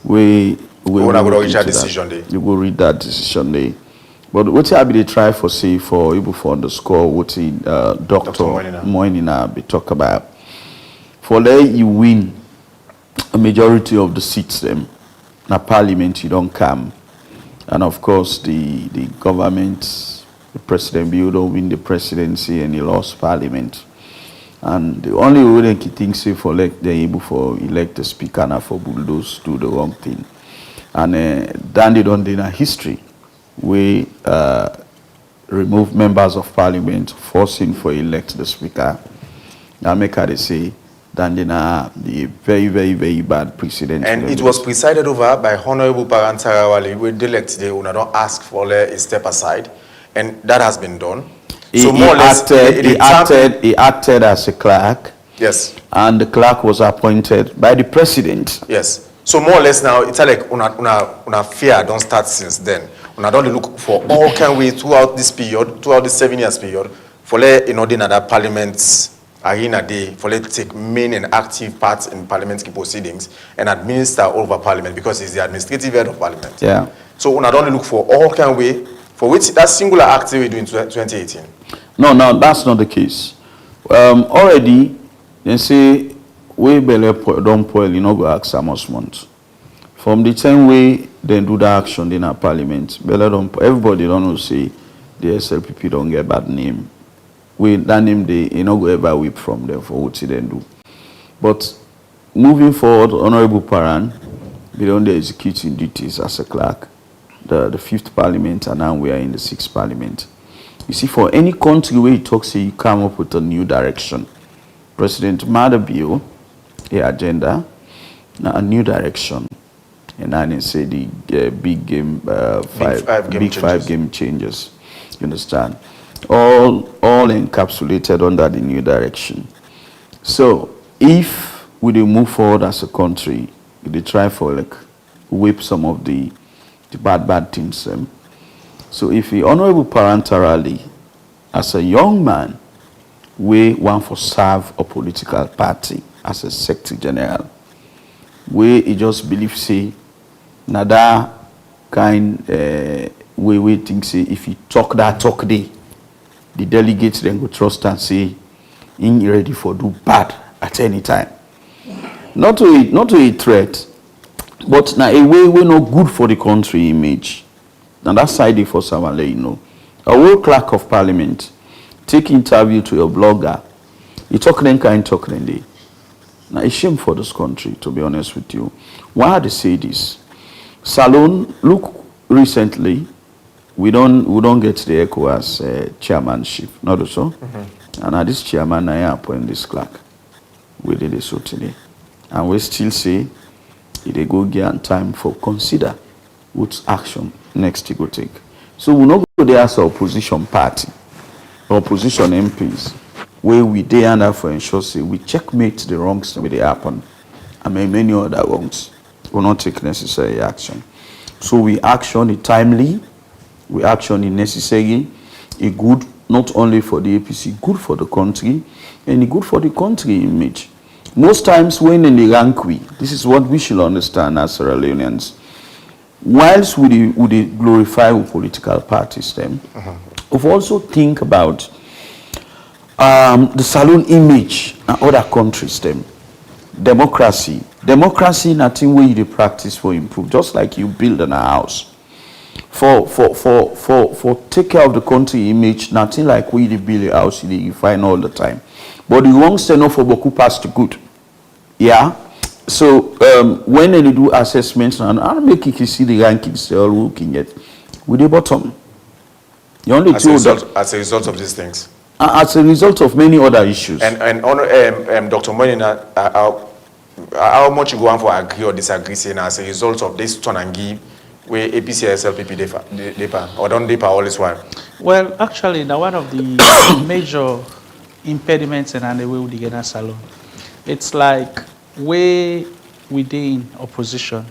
S15: We will read that decision day. You will read that decision day. But what I be try for say for able for underscore what Dr. Moinina be talk about. For there you win a majority of the seats them. Na Parliament you don't come. And of course the government, the President Bill don't win the presidency and he lost Parliament. And the only way they can think say for they're able for elect the speaker and for bulldoze do the wrong thing. And then they don't in a history, we remove members of parliament, forcing for elect the speaker. Now make her say, then the very, very, very bad precedent.
S4: And it was presided over by Honorable Paran Tarawale, we elect today, we don't ask for a step aside, and that has been done. So more or less,
S15: he acted as a clerk.
S4: Yes.
S15: And the clerk was appointed by the president.
S4: Yes. So more or less now, it's like una fear don't start since then. Una don't look for all kind of way throughout this period, throughout this 7 years period, for in order that parliament's arena day, for let take main and active part in parliamentary proceedings and administer over parliament because it's the administrative head of parliament.
S15: Yeah.
S4: So una don't look for all kind of way for which that singular act we do in 2018.
S15: No, that's not the case. Already, they say, we don't spoil, you know, go ask Amos months. From the time we then do the action in our parliament, everybody don't know say the SLPP don't get bad name. That name they go ever whip from them for what they then do. But moving forward, Honorable Paran, we don't the executing duties as a clerk. The 5th parliament, and now we are in the 6th parliament. You see, for any country where you talk, say you come up with a new direction. President Madabio, a agenda, a new direction. And then say the big game, five game changes. You understand? All encapsulated under the new direction. So if we move forward as a country, they try for whip some of the bad things. So if the Honorable Paran Tarawale, as a young man, we want to serve a political party as a secretary general, we just believe say, nada kind we think say if you talk day, the delegates then go trust and say, "In ready for do bad at any time." Not to a threat, but now a way we no good for the country image. And that's side for someone let you know. A world clerk of parliament take interview to a blogger. You talk then kind talk then day. Now it's shame for this country, to be honest with you. Why they say this? Salone, look recently, we don't get the ECOWAS chairmanship, not so. And this chairman I appoint this clerk. We did it so today. And we still say it go get time for consider what action next you go take. So we not go there as an opposition party, opposition MPs, where we dey under for ensure say we checkmate the wrongs that they happen, and many other wrongs. We not take necessary action. So we action it timely, we action it necessary, it good not only for the APC, good for the country, and it good for the country image. Most times when in the rank this is what we should understand as Sierra Leoneans. Whilst we glorify political parties, them, we also think about the Salone image and other countries, them. Democracy, nothing where you practice for improve, just like you build in a house. For take care of the country image, nothing like where you build a house you find all the time. But the wrongs turn off for Boku pass to good. Yeah. So when they do assessments and I'll make you see the rankings they're all looking at with the bottom. You only
S4: as a result of these things.
S15: As a result of many other issues.
S4: And Dr. Monina, how much you go on for agree or disagree saying as a result of this turn and give where APC SLPP or don't deeper all this while?
S18: Well, actually, now one of the major impediments in the way we get Salone, it's like where within opposition,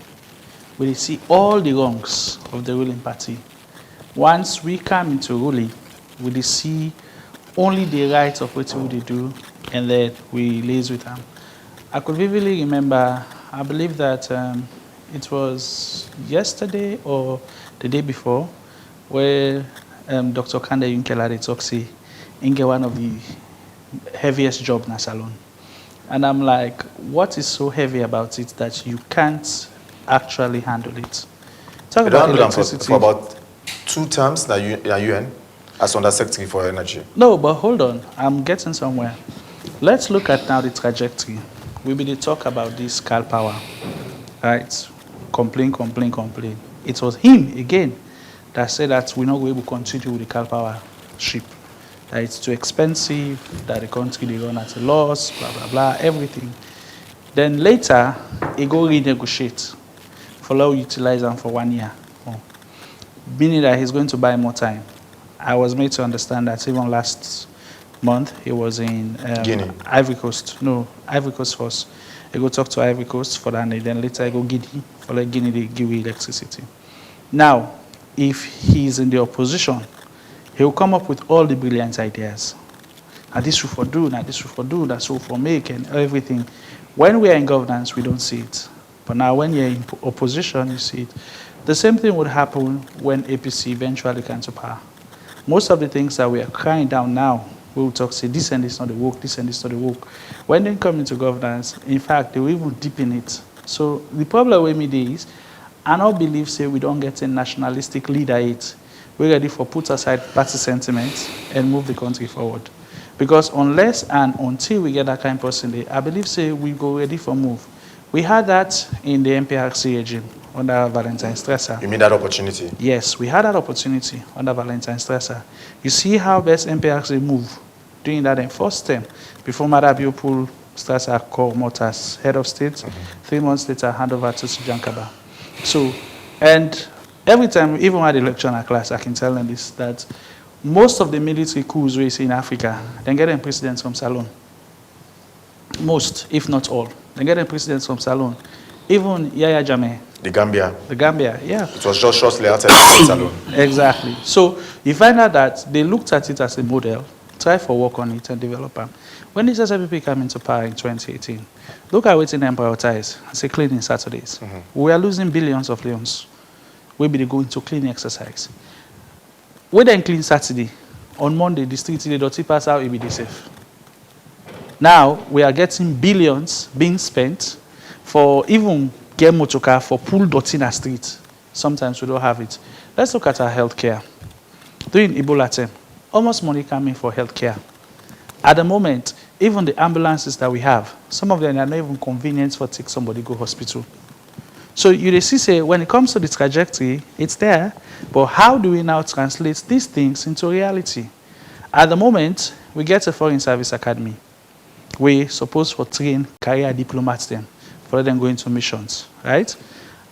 S18: we see all the wrongs of the ruling party. Once we come into ruling, we see only the rights of what we do, and then we liaise with them. I could vividly remember, I believe that it was yesterday or the day before, where Dr. Kande Yunkelade Toxi get one of the heaviest jobs in Salone. And I'm like, what is so heavy about it that you can't actually handle it? Talk about electricity.
S4: For about 2 terms that UN as Under Secretary for Energy.
S18: No, but hold on. I'm getting somewhere. Let's look at now the trajectory. We will talk about this Cal Power, right? complain. It was him again that said that we're not going to continue with the Cal Power ship. That it's too expensive, that the country they run at a loss, blah, blah, blah, everything. Then later, he go renegotiate for law utilize them for 1 year. Meaning that he's going to buy more time. I was made to understand that even last month, he was in
S4: Guinea.
S18: Ivory Coast. No, Ivory Coast first. He go talk to Ivory Coast for that, and then later he go Guinea, for like Guinea they give you electricity. Now, if he's in the opposition, he will come up with all the brilliant ideas. And this will for do, and this will for do, that's all for make, and everything. When we are in governance, we don't see it. But now when you're in opposition, you see it. The same thing would happen when APC eventually came to power. Most of the things that we are crying down now, we will talk, say, this and this not the work, this and this not the work. When they come into governance, in fact, they will even deepen it. So the problem with me is, I don't believe, say, we don't get a nationalistic leader yet. We're ready for put aside party sentiments and move the country forward. Because unless and until we get that kind of person there, I believe, say, we go ready for move. We had that in the MPRC regime under Valentine Stresser.
S4: You mean that opportunity?
S18: Yes, we had that opportunity under Valentine Stresser. You see how best MPRC move during that first term before Madabio pulled Stresser called Motors head of state. 3 months later, hand over to Sujankaba. So, and every time, even at the lecture class, I can tell them this, that most of the military coups we see in Africa, they get them presidents from Salon. Most, if not all. They get them presidents from Salon. Even Yaya Jammeh.
S4: The Gambia.
S18: The Gambia, yeah.
S4: It was just shortly outside Salon.
S18: Exactly. So you find out that they looked at it as a model, try for work on it and develop them. When this SFPP came into power in 2018, look at what's in them prioritize. Say cleaning Saturdays. We are losing billions of leons. We be going to cleaning exercise. We then clean Saturday. On Monday, the streets, the dirty pass out, it be safe. Now, we are getting billions being spent for even get motorcar for pool dirty in the street. Sometimes we don't have it. Let's look at our healthcare. During Ebola time, almost money coming for healthcare. At the moment, even the ambulances that we have, some of them are not even convenient for take somebody go hospital. So you see, say, when it comes to the trajectory, it's there, but how do we now translate these things into reality? At the moment, we get a foreign service academy. We supposed to train career diplomats then, for them going to missions, right?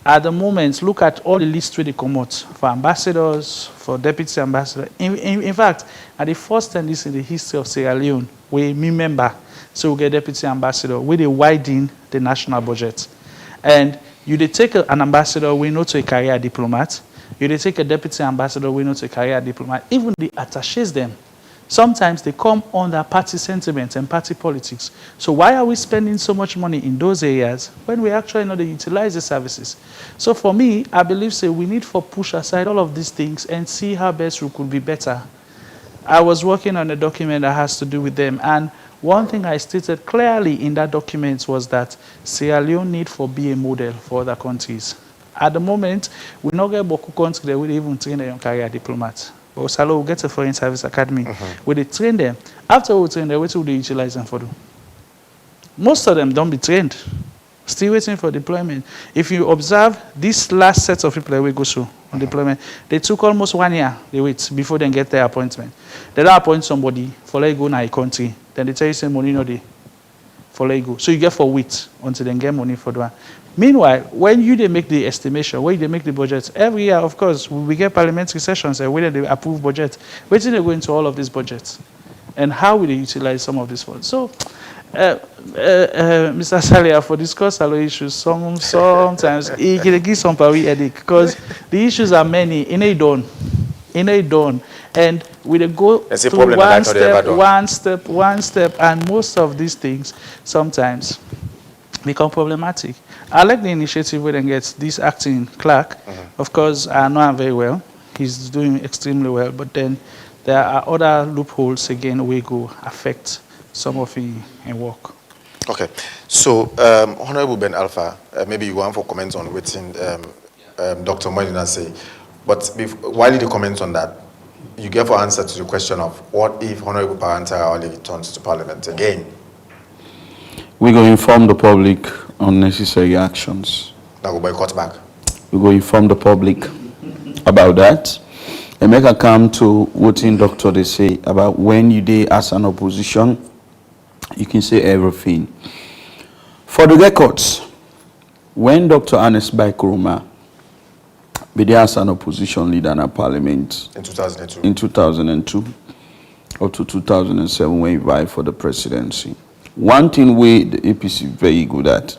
S18: At the moment, look at all the lists where they come out for ambassadors, for deputy ambassadors. In fact, at the first time this in the history of Sierra Leone, we remember, so we get deputy ambassador, where they widen the national budget. And you they take an ambassador, we know to a career diplomat. You they take a deputy ambassador, we know to a career diplomat. Even the attaches them. Sometimes they come under party sentiment and party politics. So why are we spending so much money in those areas when we actually know they utilize the services? So for me, I believe say we need to push aside all of these things and see how best we could be better. I was working on a document that has to do with them, and one thing I stated clearly in that document was that Sierra Leone need to be a model for other countries. At the moment, we not get Boku countries that will even train a young career diplomat. But Salo will get a foreign service academy where they train them. After we train them, what will they utilize them for? Most of them don't be trained. Still waiting for deployment. If you observe this last set of people that we go through on deployment, they took almost 1 year, they wait before they get their appointment. They don't appoint somebody for let go in a country. Then they tell you say money no day for let go. So you get for wait until they get money for that. Meanwhile, when they make the estimation, when they make the budget, every year, of course, we get parliamentary sessions and whether they approve budget. Where do they go into all of these budgets? And how will they utilize some of these funds? So, Mr. Salia, for discuss our issues, sometimes it can give some power headache because the issues are many. In a done. And we go through one step, and most of these things sometimes become problematic. I like the initiative where they get this acting clerk. Of course, I know him very well. He's doing extremely well, but then there are other loopholes again we go affect some of the work.
S4: Okay, so Honorable Ben Alpha, maybe you want for comments on what Dr. Moedina say, but while you comment on that, you give an answer to the question of what if Honorable Parantara only returns to Parliament again?
S15: We're going to inform the public on necessary actions.
S4: That will boycott back?
S15: We go inform the public about that. And make a come to what in doctor they say about when you dey as an opposition, you can say everything. For the records, when Dr. Ernest Bai Koroma be there as an opposition leader in a parliament
S4: in 2002.
S15: In 2002 up to 2007 when he vied for the presidency. One thing we the APC very good at,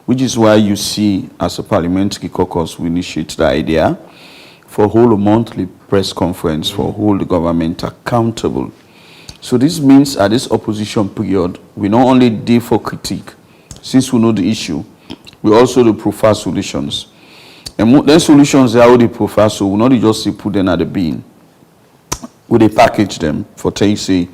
S15: which is why you see as a parliamentary caucus we initiate the idea for hold a monthly press conference for hold the government accountable. So this means at this opposition period, we not only do for critique, since we know the issue, we also do prefer solutions. And then solutions are how they prefer, so we not just put them at the bin. We they package them for say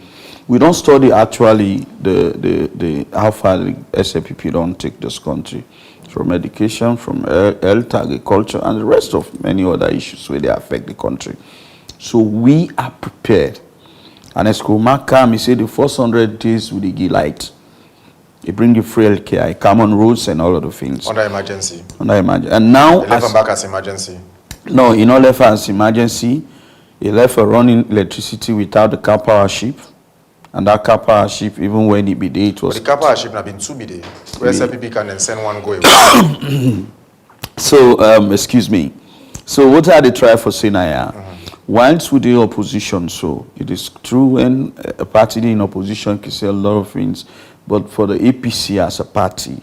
S15: we don't study actually the how far the SAPP don't take this country. From education, from health, agriculture, and the rest of many other issues where they affect the country. So we are prepared. And as Koroma come, he said the first 100 days with the give light. He bring the free healthcare, common roads, and all of the things.
S4: Under emergency.
S15: Under emergency. And now,
S4: they left him back as emergency.
S15: No, he not left as emergency. He left for running electricity without the car power ship. And that car power ship, even when he be there, it was.
S4: But the car power ship have been 2 days. Where SAPP can then send one go away.
S15: So, excuse me. So, what are they trying for Senaya? Whilst with the opposition, so it is true when a party in opposition can say a lot of things, but for the APC as a party,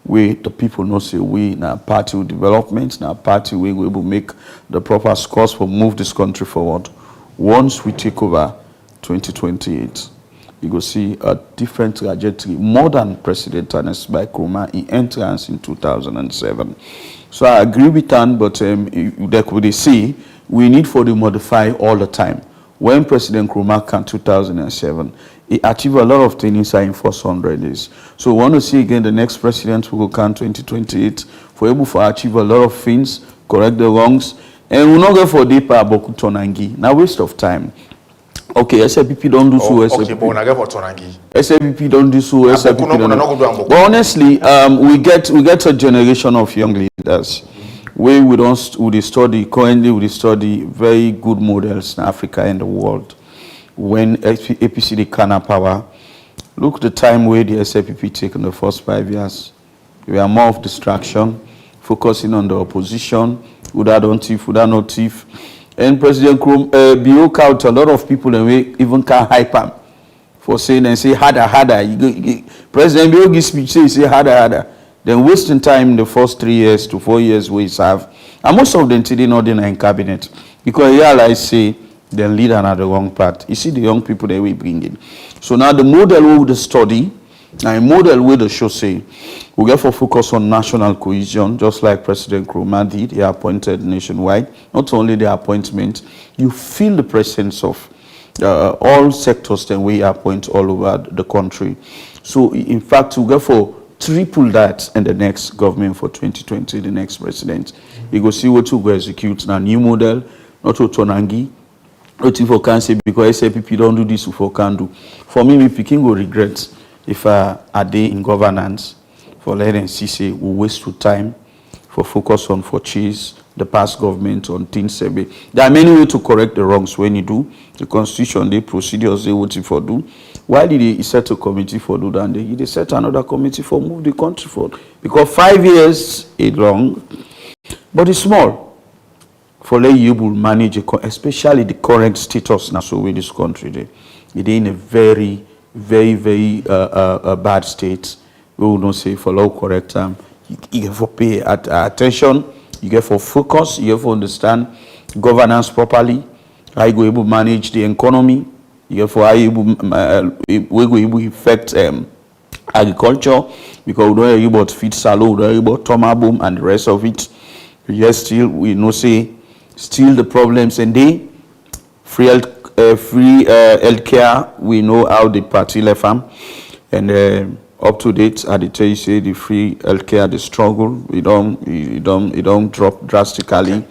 S15: we the people know say we now party with development, now party we will make the proper scores for move this country forward. Once we take over 2028. You go see a different trajectory, more than President Ernest Bai Koroma in entrance in 2007. So I agree with that, but like we see, we need for the modify all the time. When President Koroma came in 2007, he achieved a lot of things inside in first 100 days. So we want to see again the next president who will come 2028 for able to achieve a lot of things, correct the wrongs, and we not go for deeper Boku Tonangi. Now waste of time. Okay, SAPP don't do so.
S4: Okay, but when I get for Tonangi.
S15: SAPP don't do so. SAPP don't do. But honestly, we get a generation of young leaders. We study currently. We study very good models in Africa and the world. When APC the Kana power, look the time where the SAPP take in the first 5 years. We are more of distraction, focusing on the opposition. Would I don't thief? Would I not thief? And President Krum broke out a lot of people and we even can't hype him for saying and say harder. President Bio give speech say harder. Then wasting time in the first 3 years to 4 years we serve. And most of them today not in cabinet. Because you realize say they lead on the wrong path. You see the young people that we bring in. So now the model we the study, now a model where the show say we get for focus on national cohesion, just like President Koroma did. He appointed nationwide. Not only the appointment, you feel the presence of all sectors that we appoint all over the country. So in fact, we get for triple that in the next government for 2020, the next president. You go see what to go execute now new model, not to Tonangi, not if can say because SAPP don't do this for can do. For me, Peking will regret if I day in governance for let and see say we waste to time for focus on for chase the past government on things. There are many ways to correct the wrongs when you do. The constitution, the procedures they what for do. Why did he set a committee for do that? He set another committee for move the country forward. Because 5 years is long, but it's small. For let you will manage, especially the current status now so with this country. It in a very bad state. We will not say for low correct time. You get for pay attention, you get for focus, you get for understand governance properly, how you go able to manage the economy, you get for how you we go able to affect agriculture, because we don't hear about feed salo, we don't hear about toma boom and the rest of it. Yes, still we know say still the problems and they free healthcare. We know how the party left them and up to date. I tell you say the free healthcare the struggle. It don't drop drastically,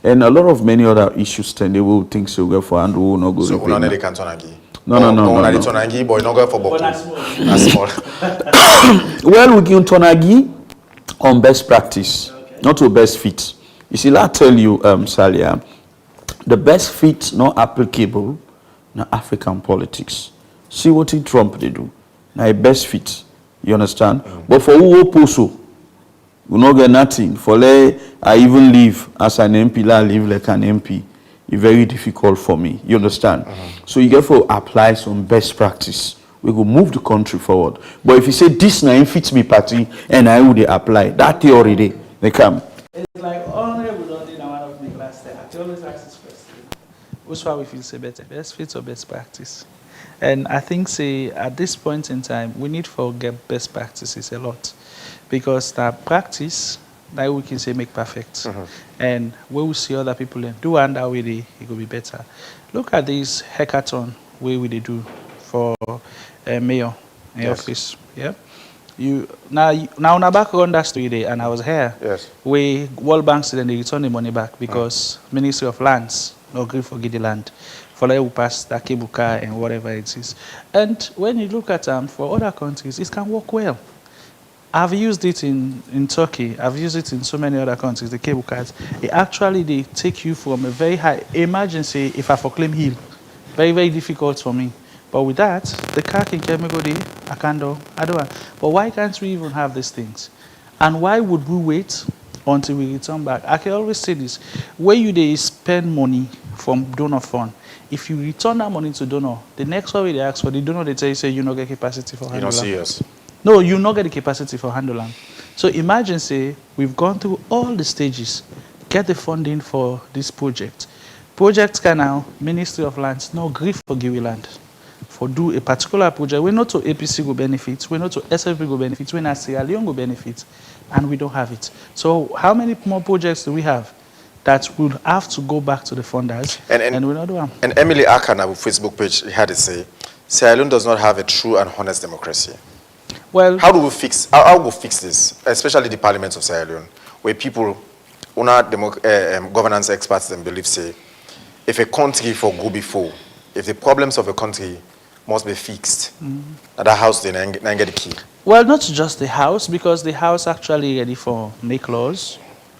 S15: and a lot of many other issues. Then they will think so go for and will not go.
S4: So we don't need Tonangi.
S15: No.
S4: Tonangi, but not go for Boku. That's small.
S15: Well, we give Tonangi on best practice, not to best fit. You see, I tell you, Salia, the best fit not applicable na African politics. See what Trump they do. Now a best fit. You understand? But for who oppose, we not get nothing. For I even live as an MP, I live like an MP. It's very difficult for me. You understand? So you get to apply some best practice. We go move the country forward. But if you say this now fits me party and I would apply, that theory they come.
S18: It's like honorable don't do one of the last time. I always ask this question. Which one we feel say better? Best fit or best practice? And I think say at this point in time we need to get best practices a lot. Because that practice that we can say make perfect. And we will see other people do and that way it will be better. Look at this hackathon way we do for mayor in office. Yeah. You now back on that story day, and I was here.
S4: Yes.
S18: We World Bank said they return the money back because Ministry of Lands no agree for get the land for like we pass that cable car and whatever it is. And when you look at for other countries, it can work well. I've used it in Turkey. I've used it in so many other countries. The cable cars. It actually they take you from a very high emergency. If I proclaim hill, very difficult for me. But with that, the car can get me go there, I can't do, I don't. But why can't we even have these things? And why would we wait until we return back? I can always say this, where you they spend money from donor fund, if you return that money to donor, the next one they ask for, the donor they tell you, say you not get capacity for handling.
S4: You don't see us.
S18: No, you not get the capacity for handling. So imagine, say, we've gone through all the stages, get the funding for this project. Project can now, Ministry of Lands, no agree for give land. For do a particular project, we know to APC go benefit, we know to SFP go benefit, we know Sierra Leone go benefit, and we don't have it. So how many more projects do we have that would have to go back to the funders and we not do them? And
S4: Emily Akana with Facebook page had to say, Sierra Leone does not have a true and honest democracy.
S18: Well,
S4: how do we fix? How will we fix this? Especially the parliaments of Sierra Leone, where people, governance experts, and believe say, if a country for go before, if the problems of a country must be fixed, at the house then get the key.
S18: Well, not just the house, because the house actually ready for make laws,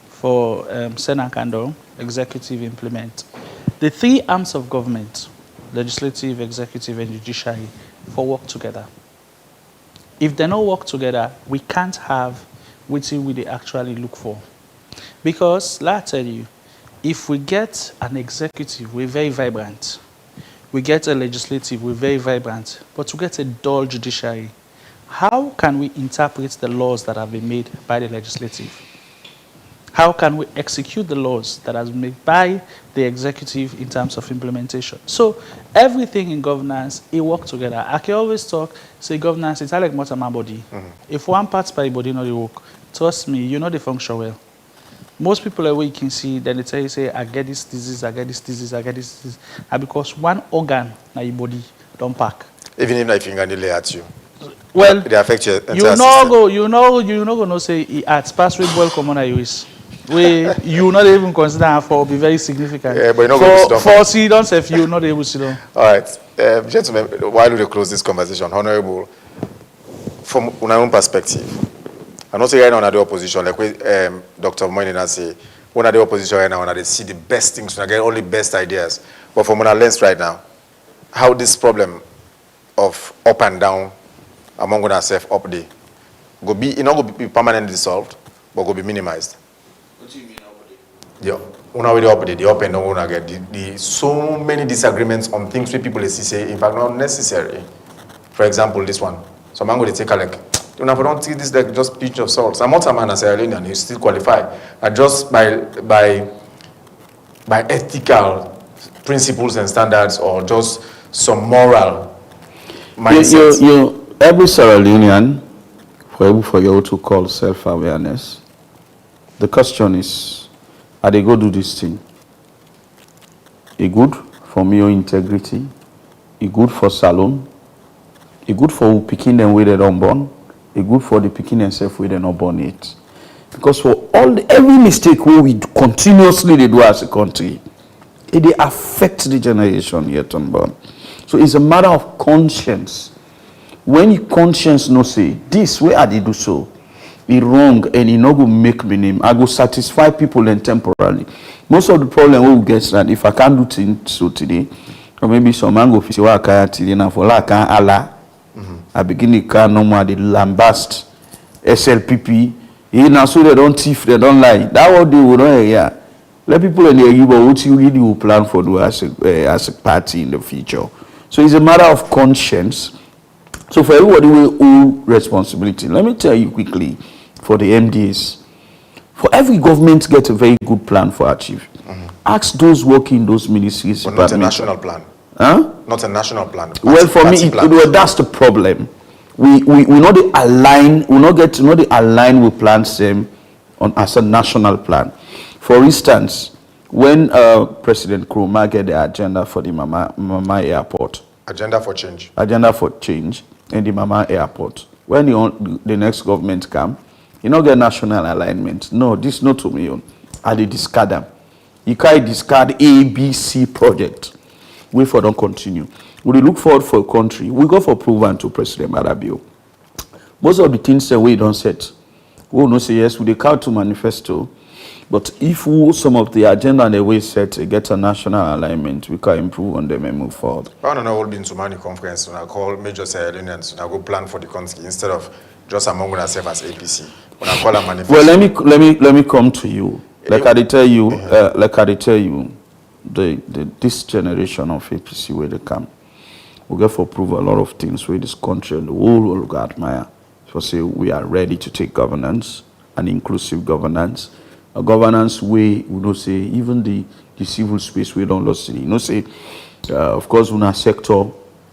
S18: for Senate Kando, executive implement. The three arms of government, legislative, executive, and judiciary, for work together. If they don't work together, we can't have what we actually look for. Because, let I tell you, if we get an executive, we're very vibrant. We get a legislative, we're very vibrant. But we get a dull judiciary. How can we interpret the laws that have been made by the legislative? How can we execute the laws that have been made by the executive in terms of implementation? So everything in governance, it works together. I can always talk, say governance, it's like more my body. If one part by body not work, trust me, you know they function well. Most people away you can see, then they tell you, say, I get this disease, I get this disease, I get this disease. And because one organ in your body don't pack.
S4: Even if my finger nearly at you.
S18: Well,
S4: they affect your entire
S18: system. You know gonna say it at pass rate well common I use. You not even consider for be very significant.
S4: Yeah, but you're not going to
S18: for see don't say if you not able to sit down.
S4: All right. Gentlemen, while we close this conversation, Honorable, from our own perspective, I'm not saying right now on the opposition, like Dr. Moinina say, when the opposition right now, they see the best things, they get all the best ideas. But from our lens right now, how this problem of up and down among ourselves up there, go be, it not go be permanently solved, but go be minimized.
S15: What do you mean up
S4: there? Yeah, the up and down, gonna get the so many disagreements on things where people say, in fact, not necessary. For example, this one. So I'm going to take a look. You know, if I don't see this like just pinch of salt. I'm not a man as and you still qualify. Just by ethical principles and standards, or just some moral mindset.
S15: You every Sierra Leonean, for you to call self-awareness, the question is, are they going to do this thing? It good for your integrity? It good for Salon? It good for who picking them where they don't born? It good for the picking themselves where they not born it? Because for every mistake we continuously they do as a country, it affects the generation yet unborn. So it's a matter of conscience. When your conscience no say this, where are they do so? it wrong and it not go make me name. I go satisfy people and temporarily. Most of the problem we get that if I can't do things so today, or maybe some man go fish work today now for like Allah. I begin the car no more the lambast SLPP. Now so they don't thief, they don't lie. That what they would not hear. Let people in the area, but what you really will plan for do as a party in the future. So it's a matter of conscience. So for everybody we owe responsibility. Let me tell you quickly, for the MDs, for every government get a very good plan for achieve. Ask those working in those ministries.
S4: But not a national plan.
S15: Huh?
S4: Not a national plan.
S15: Well, for me, that's the problem. We not align. We not get to know the align with plans them on as a national plan. For instance, when President Nkrumah get the agenda for the Mama Airport.
S4: Agenda for change.
S15: Agenda for change in the Mama Airport. When the next government come, you not get national alignment. No, this not to me. I dey discard them. You can't discard A, B, C project. We for don't continue. We look forward for a country. We go for proven to President Marabio. Most of the things that we don't set. We will not say yes, we count to manifesto. But if some of the agenda and the way set get a national alignment, we can improve on them and move forward.
S4: I don't know all been to many conference when I call major Sierra Leoneans and I go plan for the country instead of just among ourselves as APC. When I call a manifesto.
S15: Well, let me come to you. Like I tell you, this generation of APC where they come, we get for prove a lot of things where this country and the whole world will admire. So say we are ready to take governance, an inclusive governance. A governance way, we don't say, even the civil space, we don't lose it. You know, say, of course, when our sector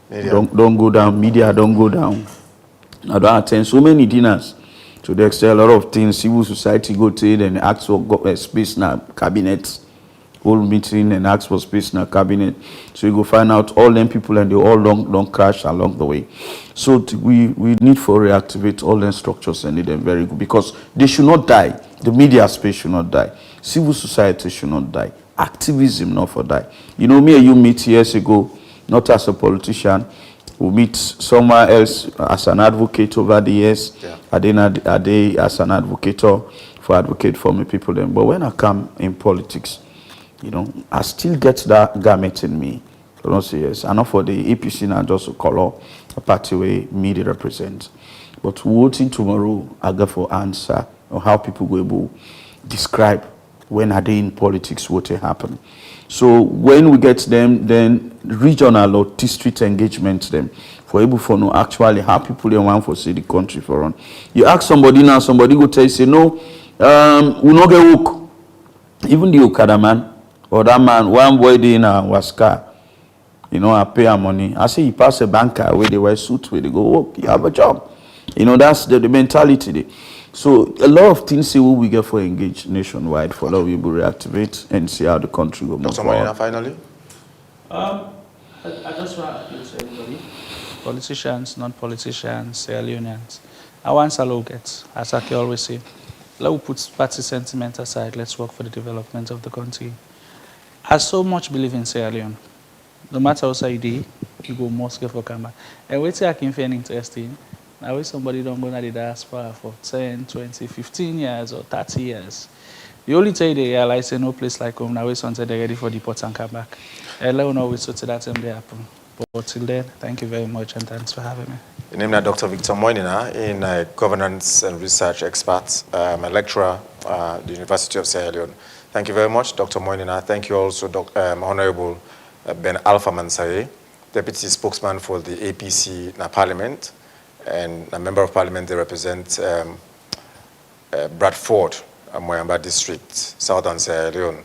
S15: don't go down, media don't go down. I don't attend so many dinners. To the extent a lot of things, civil society go to it and ask for space in our cabinet, whole meeting and ask for space in our cabinet. So you go find out all them people and they all don't crash along the way. So we need to reactivate all them structures and need them very good because they should not die. The media space should not die. Civil society should not die. Activism not for die. You know, me and you meet years ago, not as a politician. We meet somewhere else as an advocate over the years. Yeah. I did as an advocate for my people then. But when I come in politics, you know, I still get that garment in me. I don't say yes. I know for the APC now just a color, a party way media represents. But voting tomorrow, I get for answer on how people go able describe when are they in politics, what happen. So when we get them, then regional or district engagement them for able for know actually how people they want for see the country for run. You ask somebody now, somebody go tell you say no, we not get work. Even the Okada man or that man, one boy they in a Waska, you know, I pay her money. I say you pass a banker where they wear suit where they go work, you have a job. You know, that's the mentality there. So a lot of things say what we get for engage nationwide for a lot of people reactivate and see how the country will move forward.
S4: Dr. Moynihan, finally?
S18: I just want to say everybody, politicians, non-politicians, Sierra Leoneans, I want to get, as I always say, let's put party sentiment aside, let's work for the development of the country. I so much believe in Sierra Leone. No matter how you do, you go must get for Kamba. And wait till I can find interesting. Now, if somebody don't go to the diaspora for 10, 20, 15 years or 30 years, the only time they realize no place like home, now it's until they're ready for deport and come back. And let us know so that time they happen. But till then, thank you very much and thanks for having me.
S4: The name is Dr. Victor Moynihan, in governance and research expert, a lecturer at the University of Sierra Leone. Thank you very much, Dr. Moynihan. Thank you also, Honorable Ben Alpha Mansaye, Deputy Spokesman for the APC in Parliament, and a Member of Parliament. They represent Bradford, Moyamba District, Southern Sierra Leone.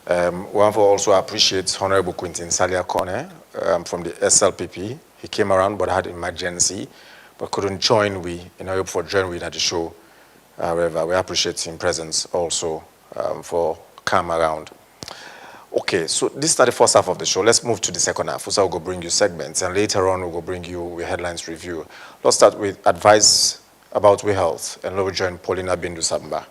S4: We want to also appreciate Honorable Quintin Salia Kone from the SLPP. He came around but had emergency, but couldn't join we, in hope for join we at the show. However, we appreciate his presence also for come around. Okay, so this is the first half of the show. Let's move to the second half. First, we'll go bring you segments, and later on, we'll bring you a headlines review. Let's start with advice about we health, and we'll join Paulina Bindu Samba.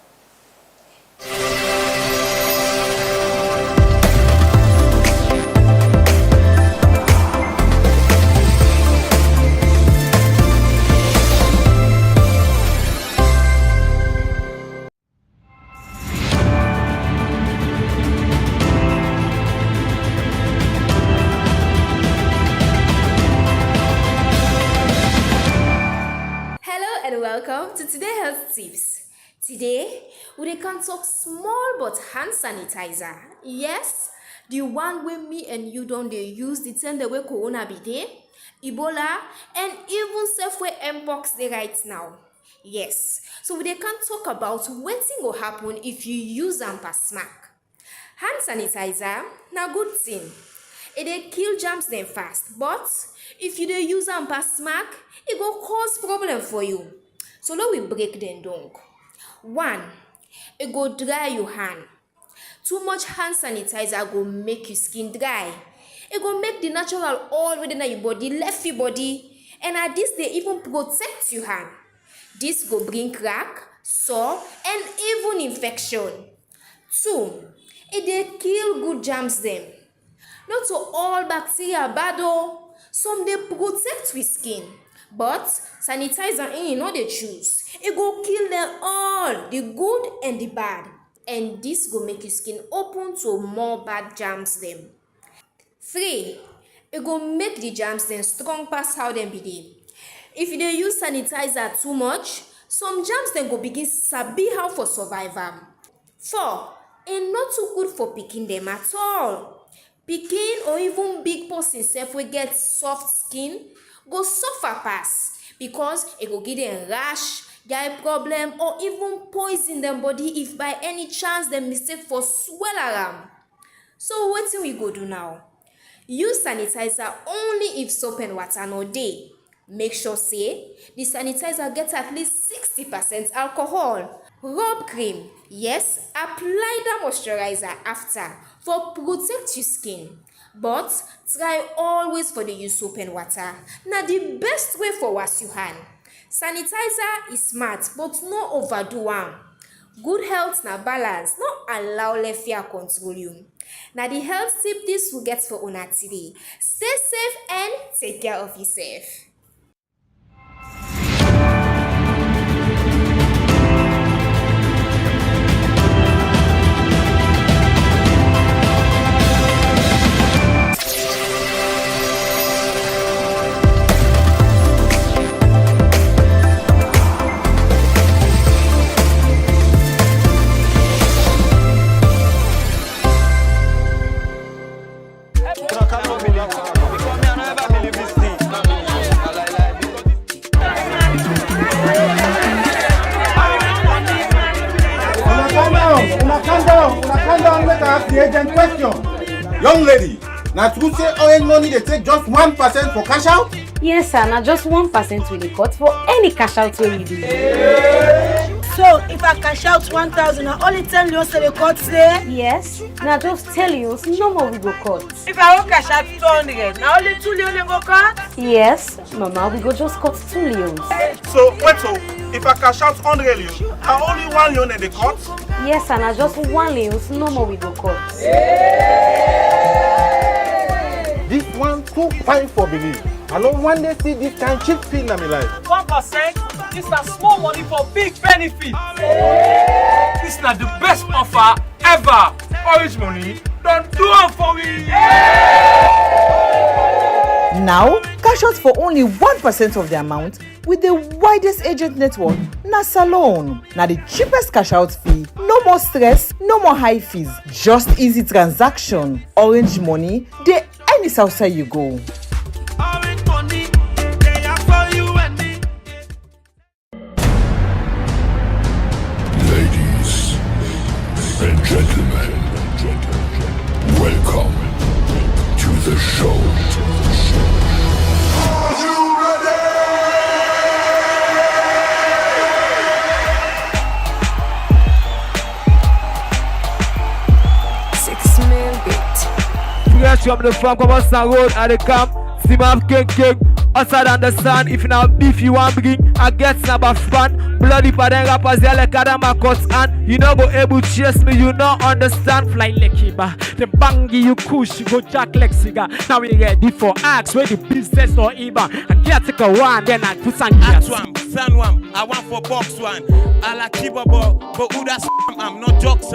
S19: Welcome to Today Health Tips. Today, we can talk small but hand sanitizer. Yes, the one way me and you don't they use the time the way Corona be there, Ebola, and even self-way Mpox they right now. Yes, so we can talk about what thing will happen if you use them per smack. Hand sanitizer, na good thing. It dey kill germs them fast, but if you dey use them per smack, it go cause problem for you. So let we break them down. 1. It go dry your hand. Too much hand sanitizer go make your skin dry. It go make the natural oil within your body left your body, and at this they even protect your hand. This go bring crack, sore, and even infection. 2. It dey kill good germs them. Not so all bacteria bad though. Some dey protect with skin. But sanitizer in no dey choose. It go kill them all, the good and the bad. And this go make your skin open to more bad germs them. 3. It go make the germs them strong past how them be dey. If you dey use sanitizer too much, some germs then go begin sabi how for survival. 4. It not too good for picking them at all. Pikin or even big person self will get soft skin go suffer pass because it go give them rash, eye problem, or even poison them body if by any chance them mistake for swell around. So what we go do now? Use sanitizer only if soap and water no dey. Make sure say the sanitizer gets at least 60% alcohol. Rub cream. Yes, apply the moisturizer after for protect your skin. But try always for the use soap and water. Now the best way for wash your hand. Sanitizer is smart but no overdo am. Good health na balance, no allow left fear control you. Now the health tip this will get for una today. Stay safe and take care of yourself.
S12: The agent question. Young lady, now true say orange money they take just 1% for cash out?
S8: Yes, sir. Now just 1% will be cut for any cash out we do.
S7: So if I cash out 1,000, I only 10 million say the cut say?
S8: Yes. Now just tell you, no more we go cut.
S7: If I won't cash out 200, now only 2 million go cut?
S8: Yes, Mama, we go just cut 2 million.
S6: So wait, so if I cash out 100 million, I only 1 million in the cut?
S8: Yes, and I just 1 million, no more we go cut.
S12: This one too fine for believe. I know one day see this kind cheap thing in my life.
S9: 1%, this is small money for big benefit. This is not the best offer ever. Orange Money, don't do it for me.
S1: Now, cash out for only 1% of the amount with the widest agent network, na Salone. Now the cheapest cash out fee, no more stress, no more high fees, just easy transaction. Orange Money, they any south you go.
S10: Orange Money, they are for you and me.
S20: Ladies and gentlemen, welcome to the show. Are you ready?
S9: Fresh from the farm, come on, road at the camp. See my king, outside on the sun. If you now beef you want bring, I get snap fun. Bloody pattern rappers, yeah, like Adama cuts and you know go able to chase me, you know understand. Fly like Kiba, the bangy you kush, you go jack like cigar. Now we ready for acts, where the business or Iba. And get take a one, then I put some gas.
S21: San one, I want for box one. I like Kibabo, but who that's I'm not jokes,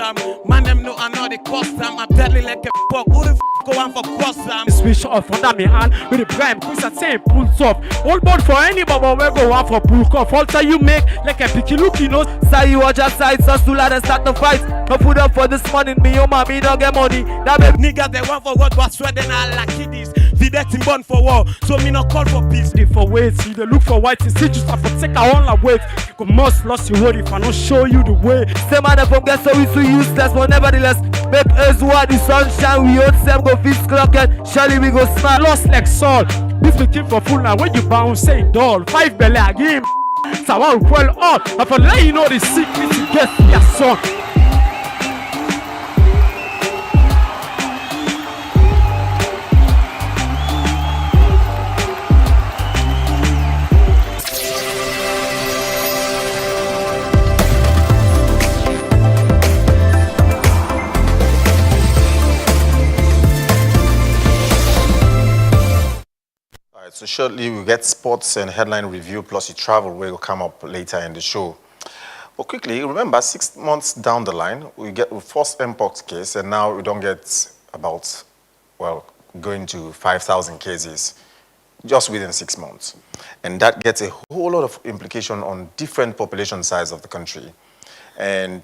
S21: man them know I know the cost I'm telling like a fuck, who the go on for cross
S9: Switch off under me hand with the prime quiz and say pull off. Hold board for any baba we go on for pull off. Alter you make like a picky look, you know. Say you watch outside, so to let us start the fight. No put up for this morning, me oh mommy don't get money. That make
S21: niggas they want for what was sweating all like kiddies. The dirty born for war, so me not call for peace.
S9: They for wait, see they look for white, see just have to take our own weight. You must lost your word if I don't show you the way. Say man if get so we so useless, but nevertheless make us what the sunshine we own them go fix clock and surely we go smile. Lost like Saul. This became for full now when you bounce say doll. 5 belly again. So I will quell all. I for let you know the secret to get your son.
S4: So shortly we'll get sports and headline review plus the travel where will come up later in the show. But quickly, remember 6 months down the line, we get the first Mpox case and now we don't get about, well, going to 5,000 cases just within 6 months. And that gets a whole lot of implication on different population size of the country. And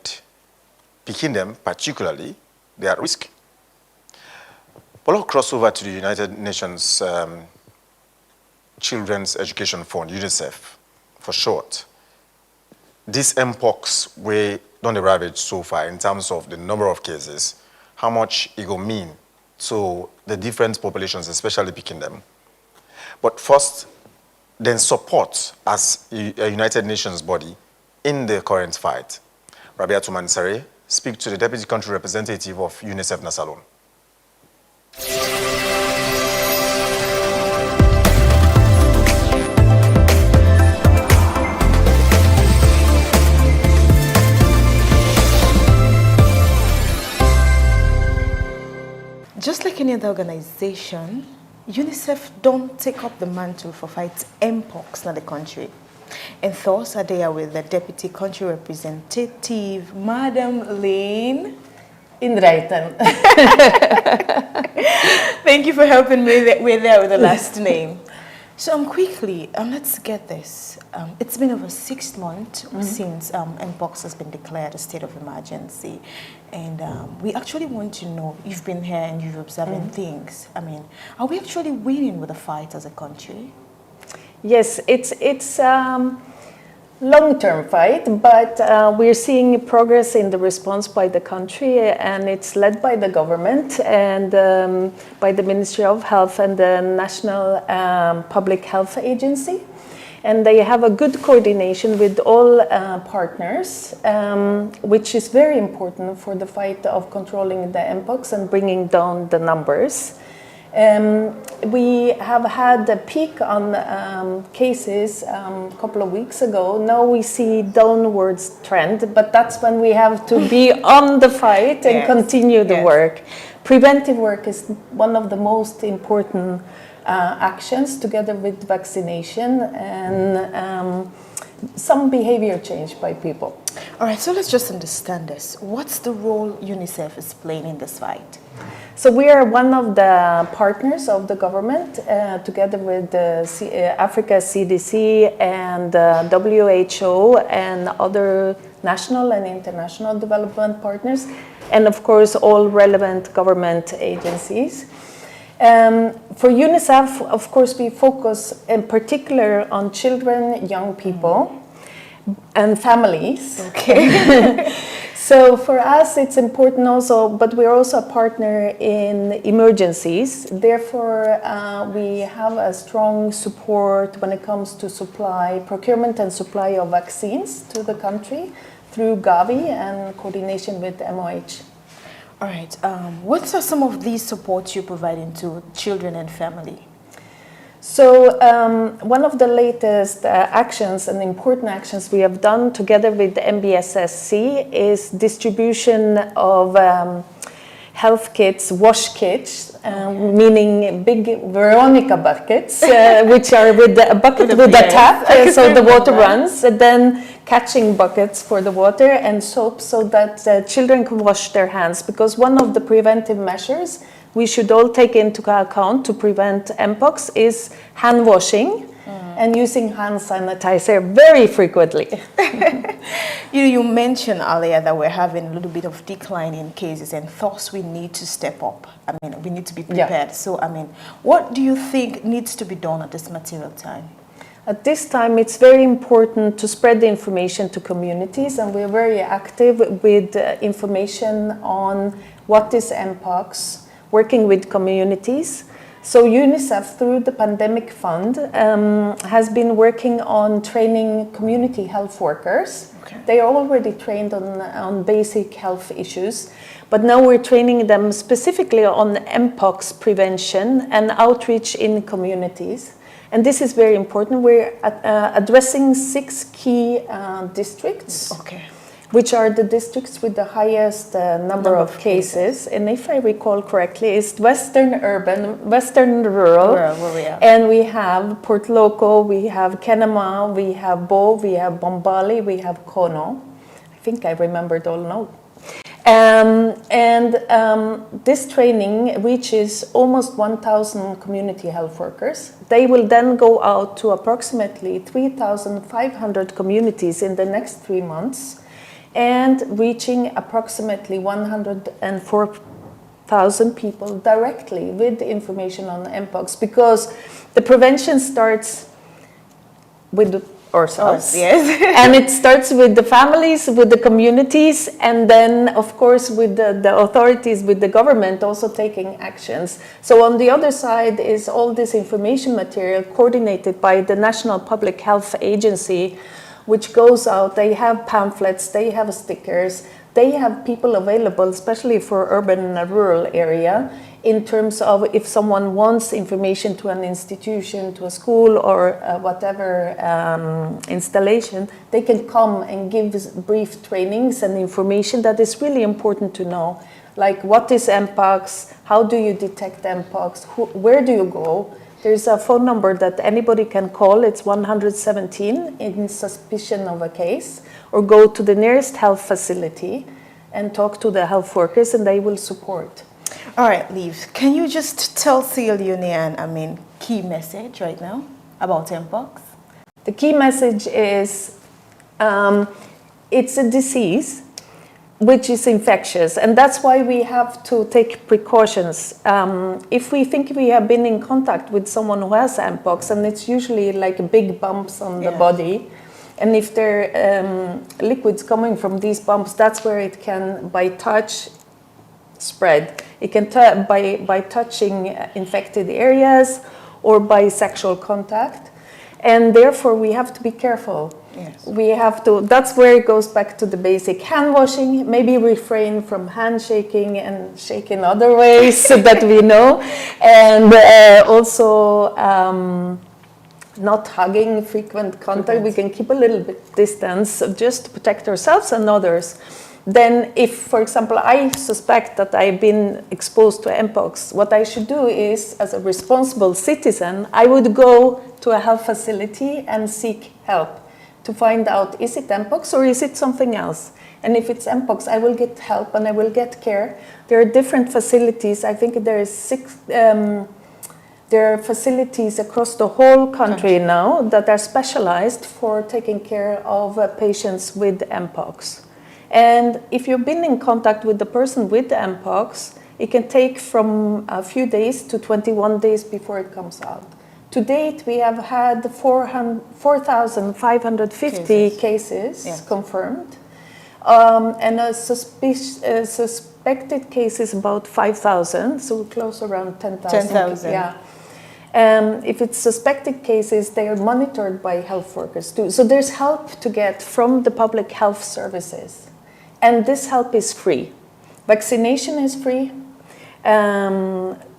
S4: picking them particularly, they are at risk. But I'll cross over to the United Nations Children's Education Fund, UNICEF, for short. This Mpox, we don't ravage so far in terms of the number of cases, how much it will mean to the different populations, especially picking them. But first, then support as a United Nations body in the current fight. Rabiatu Mansare, speak to the Deputy Country Representative of UNICEF Nasalon.
S1: Just like any other organization, UNICEF don't take up the mantle for fight Mpox in the country. And thus, are there with the Deputy Country Representative, Madam Lane Indraitan. Thank you for helping me with the last name. So quickly, let's get this. It's been over 6 months since Mpox has been declared a state of emergency. And we actually want to know, you've been here and you've observing things. I mean, are we actually winning with the fight as a country?
S5: Yes, it's long-term fight, but we're seeing progress in the response by the country, and it's led by the government and by the Ministry of Health and the National Public Health Agency. And they have a good coordination with all partners, which is very important for the fight of controlling the Mpox and bringing down the numbers. We have had a peak on cases a couple of weeks ago. Now we see downwards trend, but that's when we have to be on the fight and continue the work. Preventive work is one of the most important actions, together with vaccination and some behavior change by people.
S1: All right, so let's just understand this. What's the role UNICEF is playing in this fight?
S5: So we are one of the partners of the government, together with the Africa CDC and WHO and other national and international development partners, and of course all relevant government agencies. For UNICEF, of course, we focus in particular on children, young people, and families. Okay. So for us, it's important also, but we're also a partner in emergencies. Therefore, we have a strong support when it comes to supply, procurement and supply of vaccines to the country through Gavi and coordination with MOH.
S1: All right. What are some of these supports you're providing to children and family?
S5: So one of the latest actions and important actions we have done together with the MBSSC is distribution of health kits, wash kits, meaning big Veronica buckets, which are with a bucket with a tap, so the water runs, and then catching buckets for the water and soap so that children can wash their hands, because one of the preventive measures we should all take into account to prevent Mpox is hand washing and using hand sanitizer very frequently.
S2: You mentioned earlier that we're having a little bit of decline in cases, and thus we need to step up. I mean, we need to be prepared. So, I mean, what do you think needs to be done at this material time?
S5: At this time, it's very important to spread the information to communities, and we're very active with information on what is Mpox, working with communities. So UNICEF, through the Pandemic Fund, has been working on training community health workers. They are already trained on basic health issues, but now we're training them specifically on Mpox prevention and outreach in communities. And this is very important. We're addressing 6 key districts, which are the districts with the highest number of cases. And if I recall correctly, it's Western Urban, Western Rural, and we have Port Loko, we have Kenema, we have Bo, we have Bombali, we have Kono. I think I remembered all now. This training reaches almost 1,000 community health workers. They will then go out to approximately 3,500 communities in the next 3 months, and reaching approximately 104,000 people directly with information on Mpox, because the prevention starts with ourselves. And it starts with the families, with the communities, and then of course with the authorities, with the government also taking actions. So on the other side is all this information material coordinated by the National Public Health Agency, which goes out. They have pamphlets, they have stickers, they have people available, especially for urban and rural area, in terms of if someone wants information to an institution, to a school, or whatever installation, they can come and give brief trainings and information that is really important to know. Like, what is Mpox? How do you detect Mpox? Where do you go? There's a phone number that anybody can call. It's 117 in suspicion of a case, or go to the nearest health facility and talk to the health workers, and they will support.
S2: All right, Liv, can you just tell Sierra Leonean, key message right now about Mpox?
S5: The key message is it's a disease which is infectious, and that's why we have to take precautions. If we think we have been in contact with someone who has Mpox, and it's usually like big bumps on the body, and if there are liquids coming from these bumps, that's where it can, by touch, spread. It can by touching infected areas or by sexual contact, and therefore we have to be careful. We have to, that's where it goes back to the basic hand washing, maybe refrain from handshaking and shake in other ways that we know, and also not hugging, frequent contact. We can keep a little bit distance just to protect ourselves and others. Then if, for example, I suspect that I've been exposed to Mpox, what I should do is, as a responsible citizen, I would go to a health facility and seek help to find out, is it Mpox or is it something else? And if it's Mpox, I will get help and I will get care. There are different facilities. I think there is 6, there are facilities across the whole country now that are specialized for taking care of patients with Mpox. And if you've been in contact with the person with the Mpox, it can take from a few days to 21 days before it comes out. To date, we have had 4,550 cases confirmed, and a suspected cases about 5,000, so close around 10,000.
S2: 10,000.
S5: Yeah. If it's suspected cases, they are monitored by health workers too. So there's help to get from the public health services. And this help is free. Vaccination is free.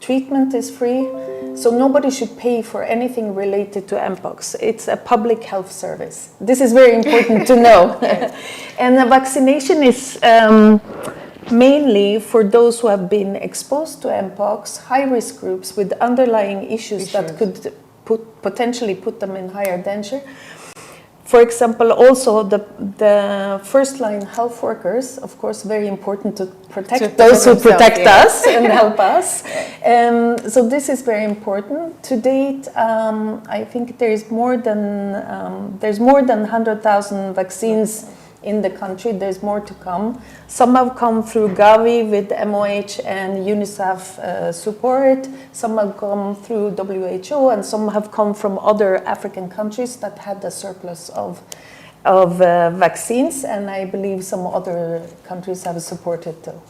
S5: Treatment is free. So nobody should pay for anything related to Mpox. It's a public health service. This is very important to know. And the vaccination is mainly for those who have been exposed to Mpox, high-risk groups with underlying issues that could potentially put them in higher danger. For example, also the first line health workers, of course, very important to protect those who protect us and help us. So this is very important. To date, I think there's more than 100,000 vaccines in the country. There's more to come. Some have come through Gavi with MOH and UNICEF support. Some have come through WHO, and some have come from other African countries that had a surplus of vaccines. And I believe some other countries have supported too.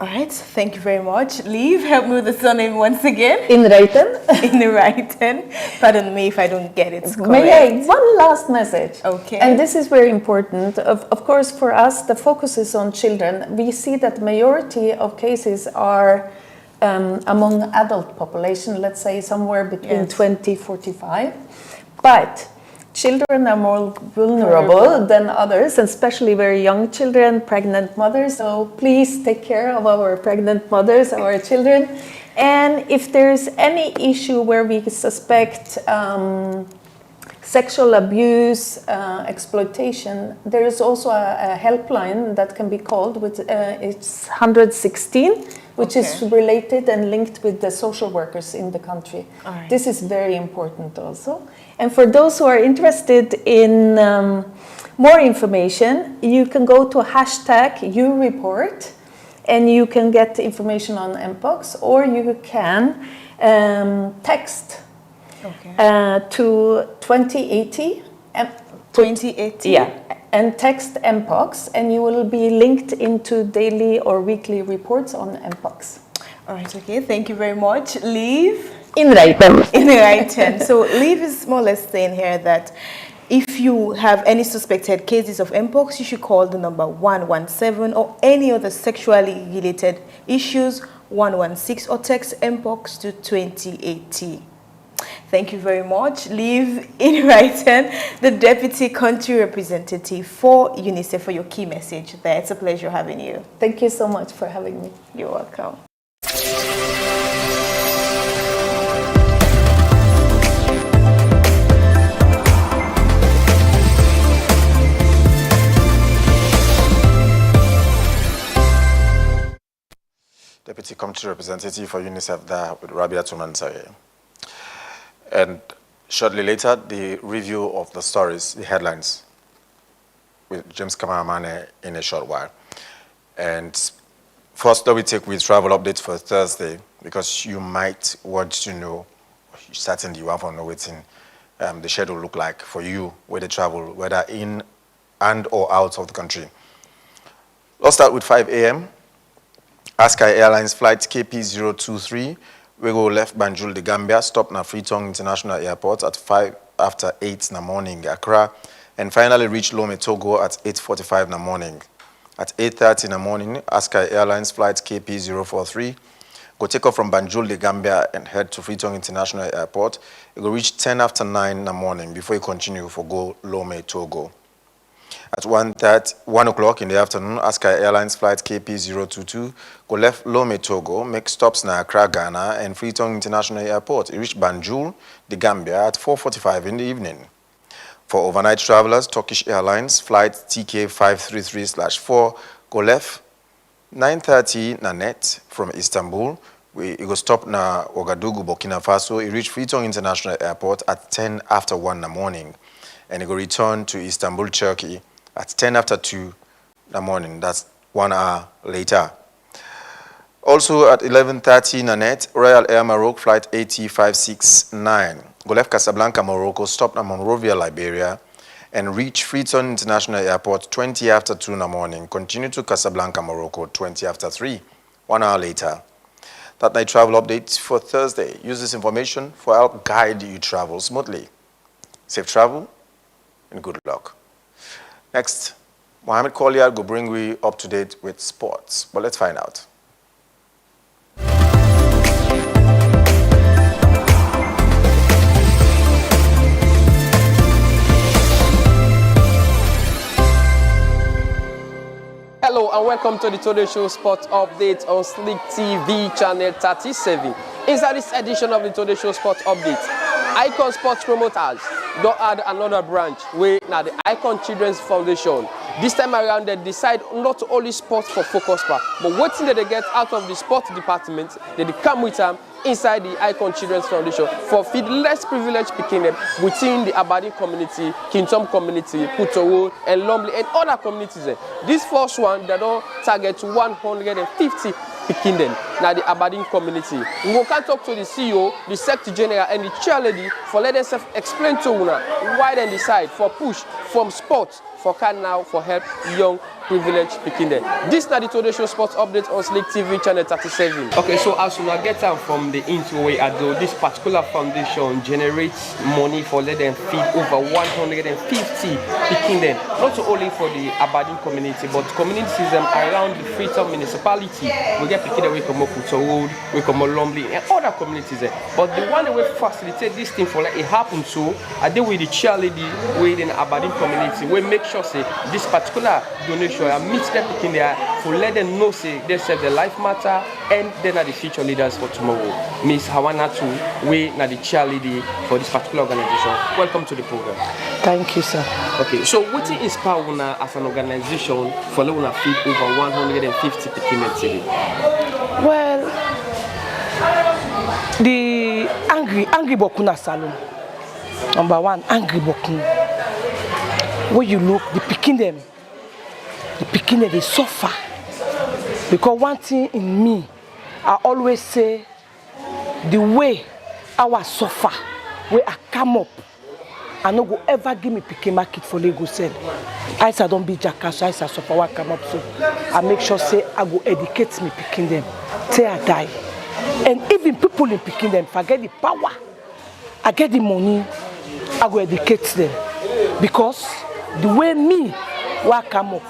S2: All right, thank you very much. Liv, help me with the surname once again.
S5: Inraiten.
S2: Inraiten. Pardon me if I don't get it correct.
S5: May I? One last message.
S2: Okay.
S5: And this is very important. Of course, for us, the focus is on children. We see that the majority of cases are among adult population, let's say somewhere between 20-45. But children are more vulnerable than others, and especially very young children, pregnant mothers. So please take care of our pregnant mothers, our children. And if there's any issue where we suspect sexual abuse, exploitation, there is also a helpline that can be called. It's 116, which is related and linked with the social workers in the country.
S2: Right.
S5: This is very important also. And for those who are interested in more information, you can go to #YouReport, and you can get information on Mpox, or you can text to 2080.
S2: 2080?
S5: Yeah, and text Mpox, and you will be linked into daily or weekly reports on Mpox.
S2: All right, okay, thank you very much. Liv?
S5: Inraiten.
S2: So Liv is more or less saying here that if you have any suspected cases of Mpox, you should call the number 117, or any other sexually related issues, 116, or text Mpox to 2080. Thank you very much. Liv Inraiten, the Deputy Country Representative for UNICEF, for your key message there. It's a pleasure having you.
S5: Thank you so much for having me.
S2: You're welcome.
S4: Deputy Country Representative for UNICEF there with Rabia Tumansari. And shortly later, the review of the stories, the headlines, with James Kamaramane in a short while. And first, let me take with travel updates for Thursday, because you might want to know, certainly you want to know what's in the schedule look like for you, where they travel, whether in and or out of the country. Let's start with 5 a.m. Askai Airlines flight KP023, we go left Banjul, the Gambia, stop na Freetown International Airport at 5 after 8 in the morning, Accra, and finally reach Lome, Togo at 8:45 in the morning. At 8:30 in the morning, Askai Airlines flight KP043 go take off from Banjul, the Gambia, and head to Freetown International Airport. It will reach 10 after 9 in the morning before you continue for go Lome, Togo. At 1 o'clock in the afternoon, Askai Airlines flight KP022 go left Lome, Togo, make stops na Accra, Ghana, and Freetown International Airport. It reached Banjul, the Gambia, at 4:45 in the evening. For overnight travelers, Turkish Airlines flight TK533/4 go left 9:30 na net from Istanbul. It go stop na Ouagadougou, Burkina Faso. It reached Freetown International Airport at 10 after 1 in the morning. And it will return to Istanbul, Turkey at 10 after 2 in the morning. That's 1 hour later. Also at 11:30 Nanet, Royal Air Maroc flight AT569 go left Casablanca, Morocco, stop at Monrovia, Liberia, and reach Freetown International Airport 20 after 2 in the morning. Continue to Casablanca, Morocco 20 after 3, 1 hour later. That night travel update for Thursday. Use this information for help guide you travel smoothly. Safe travel and good luck. Next, Mohamed Collier will bring we up to date with sports, but let's find out.
S3: Hello and welcome to the Today Show Sport Update on Slick TV channel 37. Inside this edition of the Today Show Sport Update, Icon Sports Promoters don't add another branch wey na the Icon Children's Foundation. This time around, they decide not only sports for focus park, but what thing that they get out of the sports department, they come with them inside the Icon Children's Foundation for feed less privileged pikin within the Aberdeen community, Kingdom community, Putoro, and Lumley, and other communities. This first one, they don't target 150 pikin them now the Aberdeen community. We can talk to the CEO, the Secretary General, and the chair lady for let us explain to una why they decide for push from sports for can now for help young privileged pikin them. This is the Today Show Sports Update on Slick TV channel 37. Okay, so as we get them from the intro way at this particular foundation generates money for let them feed over 150 pikin them, not only for the Aberdeen community, but communities around the Freetown municipality. We get pikin we come up Putoro, we come up Lumley, and other communities. But the one that will facilitate this thing for like it happen to, I deal with the chair lady within the Aberdeen community. We make sure say this particular donation and meet them in there for let them know say they serve the life matter and then are the future leaders for tomorrow. Miss Hawana too, we are the chair lady for this particular organization. Welcome to the program.
S11: Thank you, sir.
S3: Okay, so what inspire una as an organization for let una feed over 150 people today?
S11: Well, the angry Bokuna Salon. Number one, angry Bokun. When you look, the picking them, they suffer. Because one thing in me, I always say, the way I suffer, where I come up, I no go ever give me picking market for Lagos sell. I say I don't be jackass, I say I suffer when I come up, so I make sure say I go educate me picking them till I die. And even people in picking them, if I get the power, I get the money, I go educate them. Because the way me, where I come up,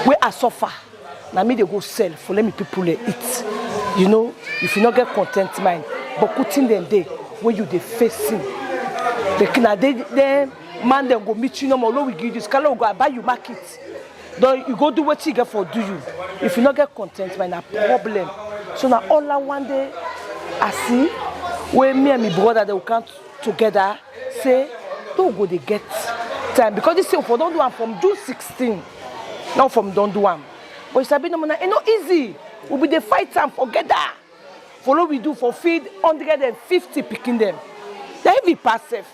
S11: where I suffer, now me they go sell for let me people eat. You know, if you not get content mind, but putting them there where you they facing. They man them go meet you no more. We give this color go buy you market. Then you go do what you get for do you. If you not get content mind, a problem. So now all I one day I see where me and my brother they will come together say don't go they get time because this thing for don't do one from June 16. Now from don't do one. But it's a bit no easy. We be the fight time forget that. Follow we do for feed 150 picking them. They be passive.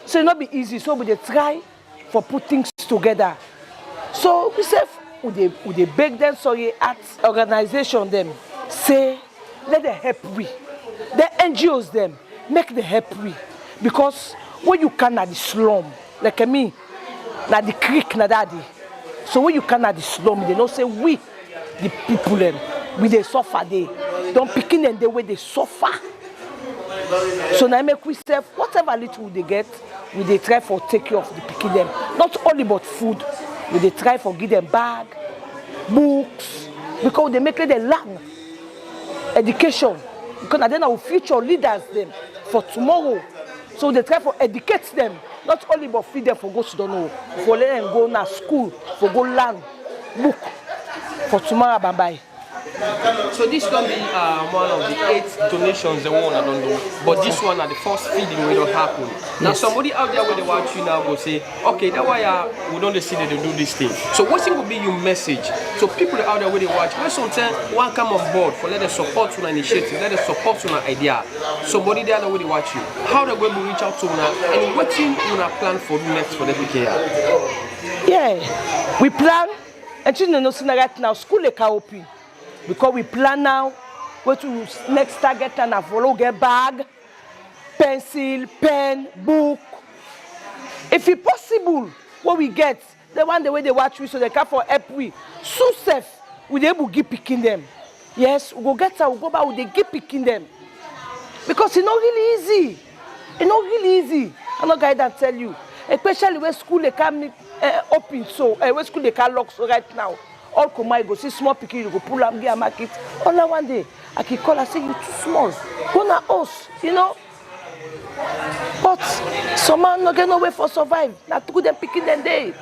S11: So it not be easy. So we they try for put things together. So we say would they beg them sorry at organization them say let them help we. The NGOs them make the help we because when you can at the slum like me, na the creek na daddy. So when you can at the slum, they don't say we the people them we they suffer they don't picking them the way they suffer. So now make we say whatever little they get, we they try for take care of the picking them. Not only about food, we they try for give them bag, books, because they make them learn education. Because then our future leaders them for tomorrow. So they try for educate them, not only about feed them for go to don't know, for let them go na school, for go learn book for tomorrow bye.
S3: So this can be one of the 8 donations the one I don't do, but this one are the first feeding will not happen. Now somebody out there when they watch you now go say, okay, that's why we don't see that they do this thing. So what thing will be your message? So people out there when they watch, when sometimes one come on board for let them support you an initiative, let them support you an idea. Somebody there when they watch you, how they will reach out to you and what thing you plan for next for the PKR?
S11: Yeah, we plan and you know right now school they can open. Because we plan now, go to next target and follow get bag, pencil, pen, book. If it's possible, what we get, the one the way they watch we so they can for help we. So safe, we able to keep picking them. Yes, we go get her, we go back, we keep picking them. Because it's not really easy. It's not really easy. I'm not going to tell you. Especially when school they can open so, when school they can lock so right now. All come I go see small pikin, you go pull up, get a market. All one day, I can call and say you too small. Go na us, you know. But some man not get no way for survive. Not to them picking them day.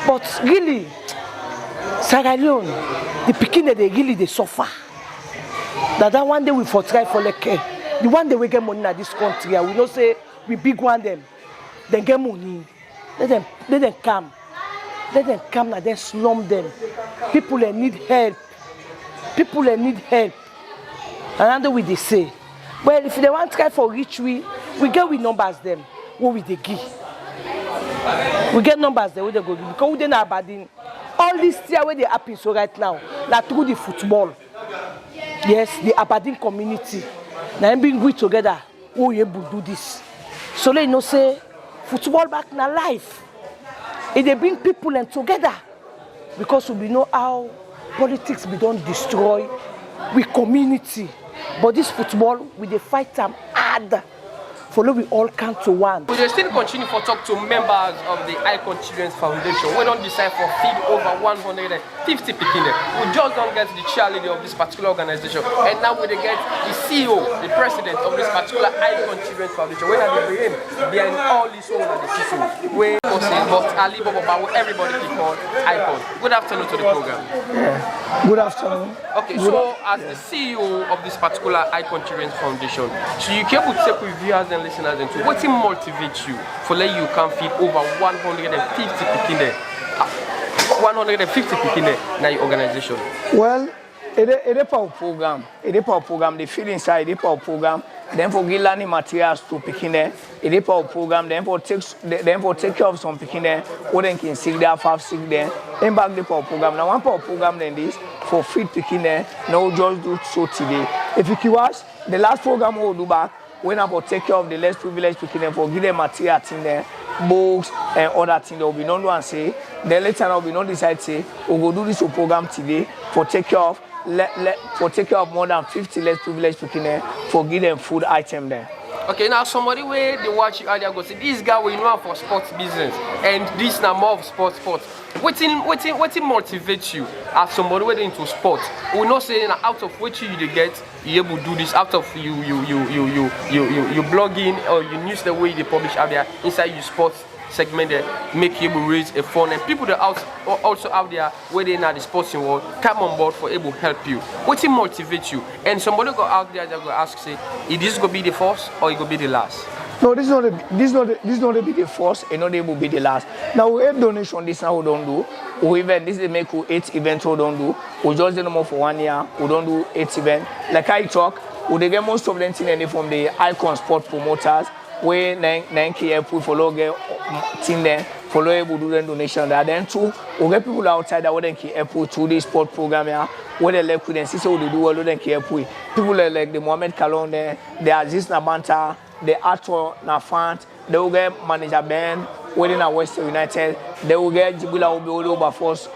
S11: But really, Sierra Leone, the picking they really they suffer. That one day we for try for like The one they will get money in this country, we know say we big one them. Then get money. Let them come. Let them come now, then slum them. People that need help. People that need help. And that's what they say. Well, if they want to try for rich, we get with numbers them. What will they give? We get numbers there where they go because we don't know about it. All this year where they happen so right now, like through the football. Yes, the Aberdeen community. Now being we together, we able to do this. So they know say football back in life. If they bring people and together, because we know how politics be done destroy with community. But this football, we they fight them hard. Follow we all come to one.
S3: We will still continue to talk to members of the Icon Children's Foundation. We don't decide for feed over 150 Pekin. We just don't get the cheerleader of this particular organization. And now we get the CEO, the president of this particular Icon Children's Foundation. We have the brain behind all this own and the CCO. We but Ali Baba, everybody can call Icon. Good afternoon to the program.
S14: Yeah. Good afternoon.
S3: Okay, so as the CEO of this particular Icon Children's Foundation, so you can take with viewers and listeners into what motivates you for let you can feed over 150 Pekin there. 150 Pekin there in your organization.
S14: Well, it's a power program. It's a power program. They feed inside the power program. Then for give learning materials to Pekin there. It's a power program. Then for take care of some Pekin there. Or then can sick there, 5 sick there. Then back the power program. Now one power program then this for feed Pekin there. Now just do so today. If you can watch the last program we'll do back. When I will take care of the less privileged people for give them material in there, books and other things, there will be none and say. Then later on, we not decide say we will do this program today for take care of more than 50 less privileged people for give them food item there.
S3: Okay, now somebody where they watch you earlier go say this guy we know for sports business and this now more of sports. What motivates you as somebody who into sports? We not saying out of which you get you able to do this out of you blogging or you news the way they publish out there inside your sports segment there make you able to raise a fund and people that also out there where they in the sports world come on board for able to help you. What motivates you? And somebody go out there that go ask say, is this gonna be the first or it gonna be the last?
S14: No, this not be the first and not able to be the last. Now we have donation this now we don't do. We even this is make 8 events we don't do. We just do no more for 1 year. We don't do 8 events. Like I talk, we get most of them thing from the Icon Sport promoters. We 9K help we follow get team there, follow able to do the donation there. Then too, we get people outside that we then help we through this sport program here. Where they like with them, see so they do well then help we. People like the Mohamed Kalon there, the Aziz Nabanta, the Arthur Nafant, they will get manager Ben, within a Western United, they will get Jibula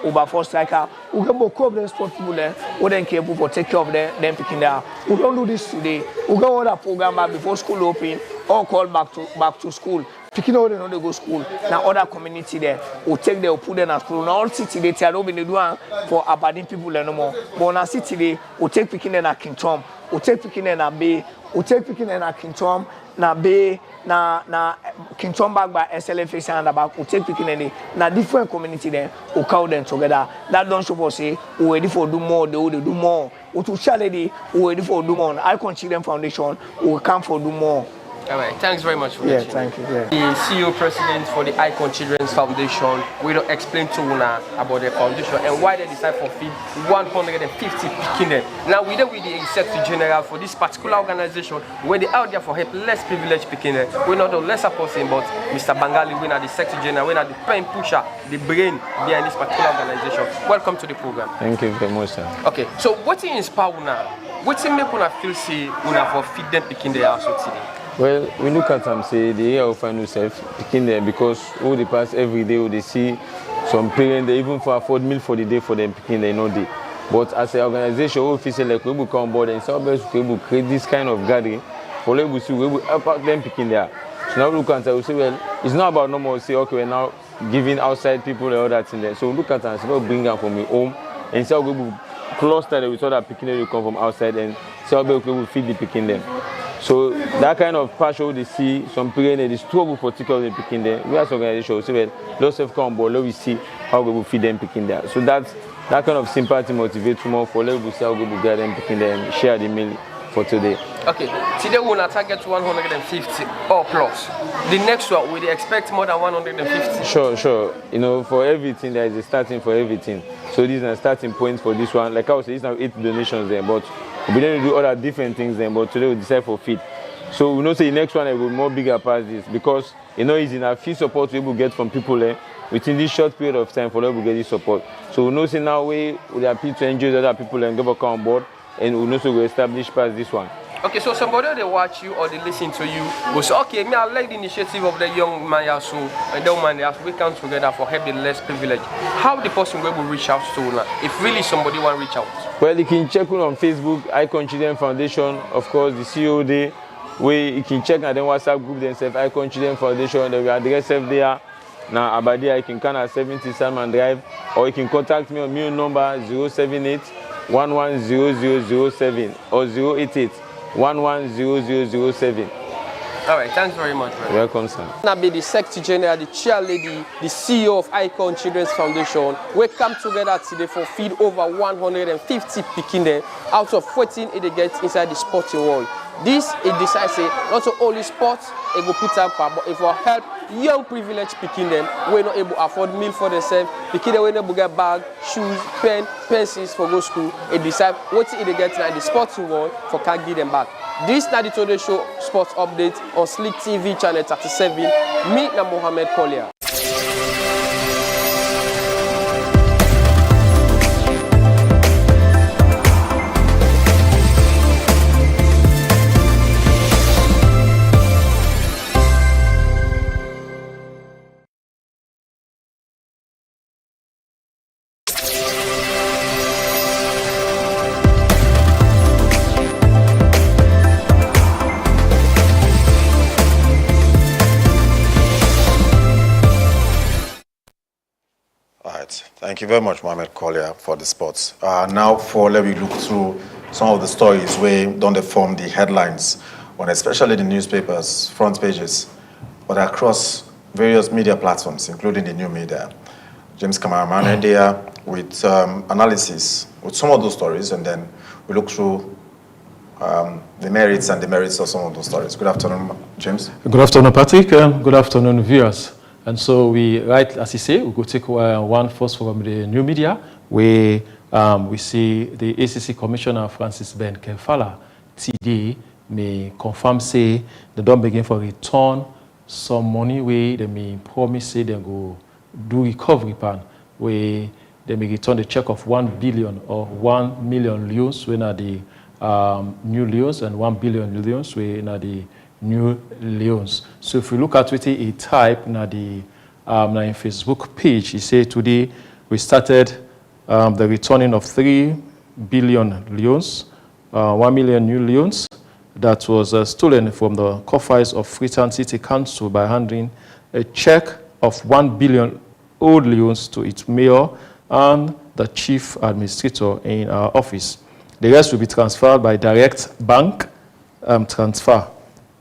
S14: Oberforce striker, we get more club than sport people there, we then care for take care of them picking there. We don't do this today. We go other program before school open, or call back to school. Picking out they know they go school. Now other community there, we take them, we put them at school. Now all city they tell them they do for Aberdeen people no more. But now city they, we take picking them at King Tom, we take picking them at Bay, we take picking them at King Tom. Na Bay, na King Tom back by SLFA and back, we take picking any na different community there, we call them together. That don't show us say we ready for do more, they will do more. We to charity, we ready for do more. Icon Children's Foundation, we come for do more.
S3: All right, thanks very much for
S14: that. Thank you. Yeah.
S3: The CEO president for the Icon Children's Foundation, we don't explain to Una about the foundation and why they decide for feed 150 Pekin. Now we there with the executive general for this particular organization where they out there for help less privileged Pekin. We're not a lesser person, but Mr. Bangali, we're not the secretary general, we're not the pen pusher, the brain behind this particular organization. Welcome to the program.
S22: Thank you very much, sir.
S3: Okay, so what inspire Una? What make Una feel say Una for feed them Pekin there also today?
S22: Well, we look at them, say the year of find yourself picking there because all the past every day they see some parents they even for afford meal for the day for them picking there no day. But as an organization, we feel like we will come on board and so we will create this kind of gathering for them to see we will help out them picking there. So now we look at them, we say well, it's not about no more say okay we're now giving outside people and all that in there. So we look at them and say we'll bring them from your home and so we will cluster with all that picking there will come from outside and so we will feed the picking them. So that kind of passion they see some parents they struggle for taking them picking there. We as an organization say well, let's have come board, let we see how we will feed them picking there. So that kind of sympathy motivates more for let we see how we will get them picking them, share the meal for today.
S3: Okay, today we will target 150 or plus. The next one, we expect more than 150.
S22: Sure. You know, for everything, there is a starting for everything. So this is a starting point for this one. Like I was saying, it's now 8 donations there, but we didn't do other different things then, but today we decide for feed. So we know say the next one will be more bigger past this because you know it's in a feed support we will get from people within this short period of time for them to get this support. So we know say now we appeal to NGOs other people and give a come on board and we know so we establish past this one.
S3: Okay, so somebody they watch you or they listen to you will say, okay, me I like the initiative of the young man also and the woman as we come together for help the less privileged. How the person will reach out to now if really somebody want to reach out?
S22: Well, you can check on Facebook, Icon Children Foundation, of course the CEO Day, where you can check on the WhatsApp group themselves, Icon Children Foundation, they will address there. Now about there you can come at 70 Salman Drive or you can contact me on my number 078 110007 or 088 110007.
S3: All right, thanks very much. Brother.
S22: Welcome, sir.
S3: Now be the Secretary General, the Chair Lady, the CEO of Icon Children's Foundation. We come together today for feed over 150 Pikin out of 14 they get inside the sporting world. This it decides say not only sports it go put up, but if we help young privileged Pikin them, we're not able to afford meal for themselves. Pikin them we not get bag, shoes, pen, pencils for go school. It decide what they get in the sporting world for can give them back. This is the Today Show Sports Update on Slick TV channel 37. Me na Mohammed Collier.
S4: Thank you very much, Mohammed Collier, for the sports. Now, let me look through some of the stories where don't form the headlines on especially the newspapers, front pages, but across various media platforms, including the new media. James Camaraman there with analysis with some of those stories, and then we look through the merits and demerits of some of those stories. Good afternoon, James.
S16: Good afternoon, Patrick. Good afternoon, viewers. And so we, right, as you say, we go take one first from the new media, where we see the ACC Commissioner Francis Ben Kefala today may confirm say they don't begin for return some money where they may promise say they go do recovery plan where they may return the check of 1 billion or 1 million leons when are the new leons and 1 billion leons when are the new leons. So if we look at what a type na the in Facebook page, he said today we started the returning of 3 billion leons, 1 million new leons that was stolen from the coffers of Freetown City Council by handing a check of 1 billion old leons to its mayor and the chief administrator in our office. The rest will be transferred by direct bank transfer.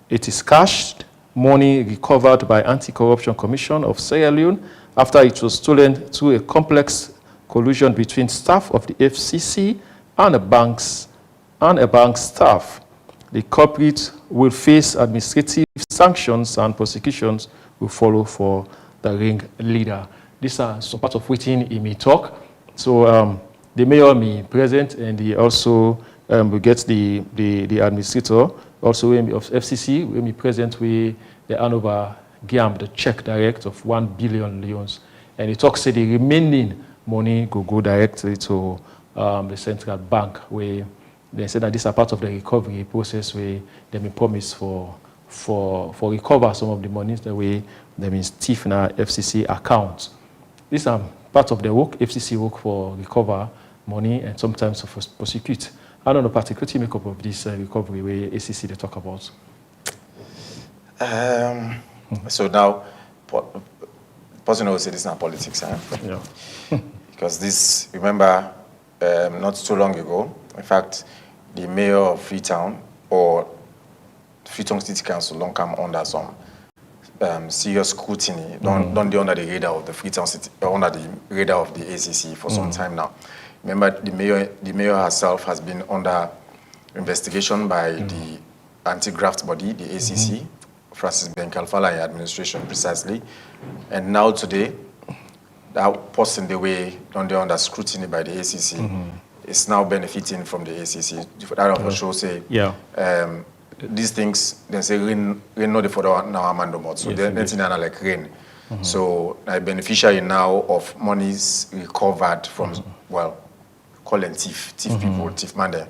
S16: It is cashed money recovered by Anti-Corruption Commission of Sierra Leone after it was stolen through a complex collusion between staff of the FCC and a bank staff. The culprit will face administrative sanctions and prosecutions will follow for the ringleader. These are some part of waiting he may talk. So the mayor may present and he also will get the administrator also of FCC, we may present with the Hanover GAM, the check direct of 1 billion leons. And he talks say the remaining money go directly to the central bank, where they said that this is a part of the recovery process where they may promise for recover some of the monies that way they may stiff in our FCC account. These are part of the work, FCC work for recover money and sometimes for prosecute. I don't know particularly make up of this recovery where ACC they talk about.
S4: So now, person will say this is not politics,
S16: Yeah.
S4: because this, remember, not too long ago, in fact, the mayor of Freetown or Freetown City Council don't come under some serious scrutiny, don't be under the radar of the Freetown City, under the radar of the ACC for some time now. Remember, the mayor herself has been under investigation by the anti-graft body, the ACC, Francis Ben Kalfala and administration precisely. And now today, that person the way under scrutiny by the ACC is now benefiting from the ACC. That of sure say, these things, they say rain not the further now amando mod. So they're like rain. So a beneficiary now of monies recovered from well, call them thief people, thief man there,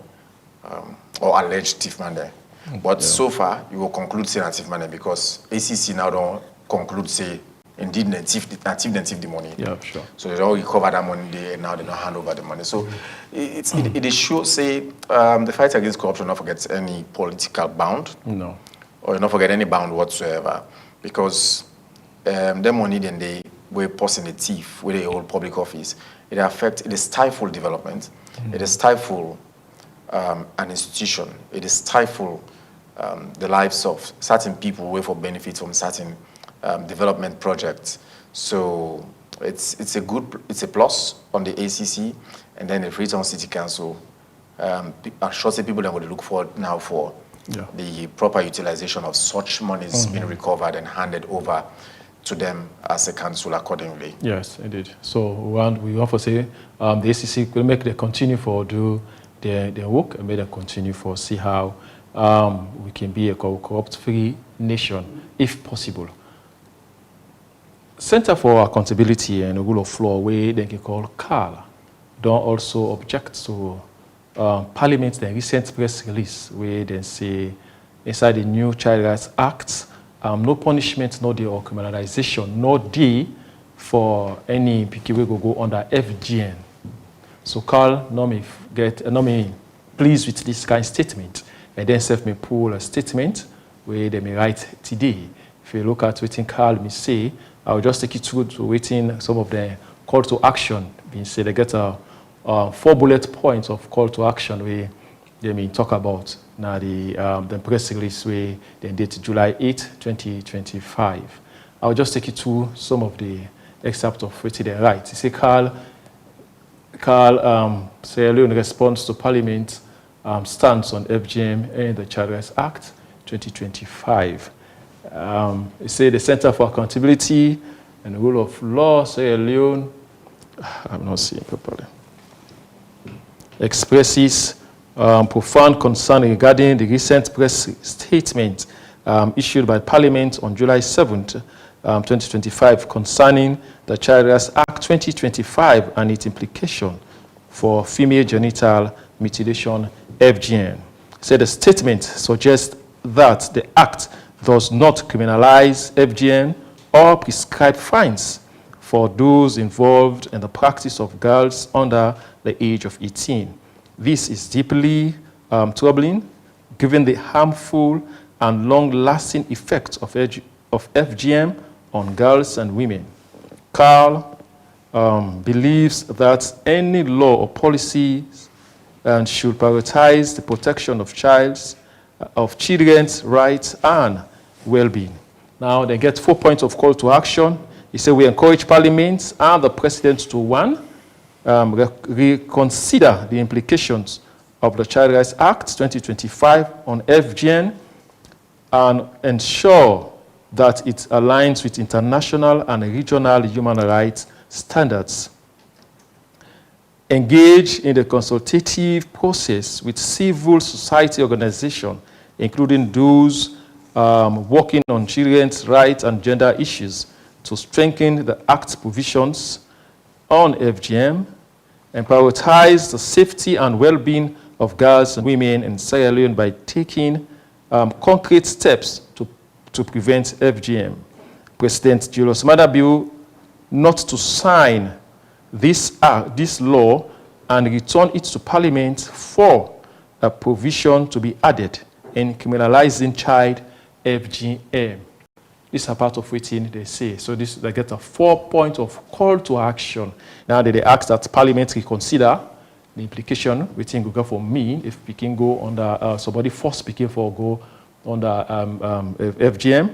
S4: or alleged thief man there. But so far, you will conclude say thief man there because ACC now don't conclude say indeed the thief the money.
S16: Yeah, sure.
S4: So they all recover that money there and now they don't hand over the money. So it is sure say the fight against corruption not forgets any political bound.
S16: No.
S4: Or not forget any bound whatsoever because the money then they were posting the thief with the whole public office. It stifle development. It stifle an institution. It stifle the lives of certain people who for benefit from certain development projects. So it's a plus on the ACC, and then the Freetown City Council. I'm sure people that would look forward now for the proper utilization of such monies being recovered and handed over to them as a council accordingly.
S16: Yes, indeed. So we offer say the ACC will make them continue for do their work and make them continue for see how we can be a corrupt-free nation if possible. Center for Accountability and Rule of Law, where they can call CAL, don't also object to Parliament's recent press release where they say inside the new Child Rights Act, no punishment, no day or criminalization, no day for any people will go under FGN. So CAL no me pleased with this kind of statement, and then self me pull a statement where they may write today. If you look at what CAL me say, I'll just take you through to waiting some of the call to action. Being said, they get 4 bullet points of call to action where they may talk about now the press release where they date July 8, 2025. I'll just take you through some of the excerpt of what they write. He say CAL Sierra Leone response to Parliament stance on FGM and the Child Rights Act 2025. It said the Center for Accountability and the Rule of Law, Sierra Leone, I'm not seeing properly, expresses profound concern regarding the recent press statement issued by Parliament on July 7th, 2025 concerning the Child Rights Act 2025 and its implication for female genital mutilation, FGM. It said the statement suggests that the Act does not criminalize FGM or prescribe fines for those involved in the practice of girls under the age of 18. This is deeply troubling, given the harmful and long-lasting effects of FGM on girls and women. CAL believes that any law or policy should prioritize the protection of children's rights and well-being. Now, they get 4 points of call to action. He said we encourage Parliament and the President to, 1, reconsider the implications of the Child Rights Act 2025 on FGM and ensure that it aligns with international and regional human rights standards. Engage in the consultative process with civil society organizations, including those working on children's rights and gender issues, to strengthen the Act's provisions on FGM and prioritize the safety and well-being of girls and women in Sierra Leone by taking concrete steps to prevent FGM. President Julius Maada Bio not to sign this law and return it to Parliament for a provision to be added in criminalizing child FGM. These are part of what they say. So they get a 4 point of call to action. Now they ask that Parliament reconsider the implication we think will go for me if we can go under somebody force speaking for go under FGM.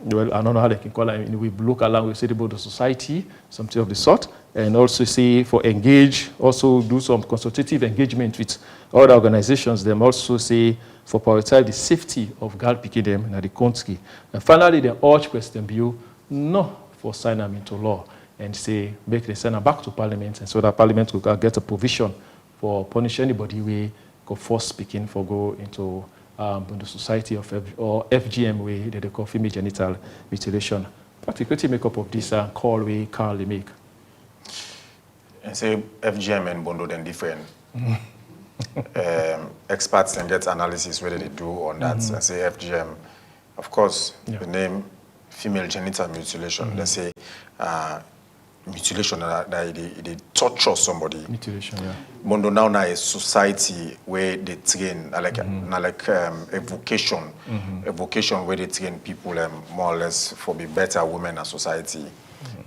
S16: well, I don't know how they can call it. We look along with the society, something of the sort, and also say for engage, also do some consultative engagement with other organizations. Them also say for prioritize the safety of girl picking them in the country. And finally, they urge President Bill not for sign them into law and say make the send them back to Parliament, and so that Parliament will get a provision for punish anybody we go force speaking for go into the society of or FGM way they call female genital mutilation. Practically make up of this call way Carly make.
S4: And say FGM and Bondo then different. Experts then get analysis whether they do on that. And say FGM, of course, the name female genital mutilation. They say mutilation that they torture somebody.
S16: Mutilation, yeah.
S4: Bondo now a society where they train like a vocation, a vocation where they train people more or less for be better women in society.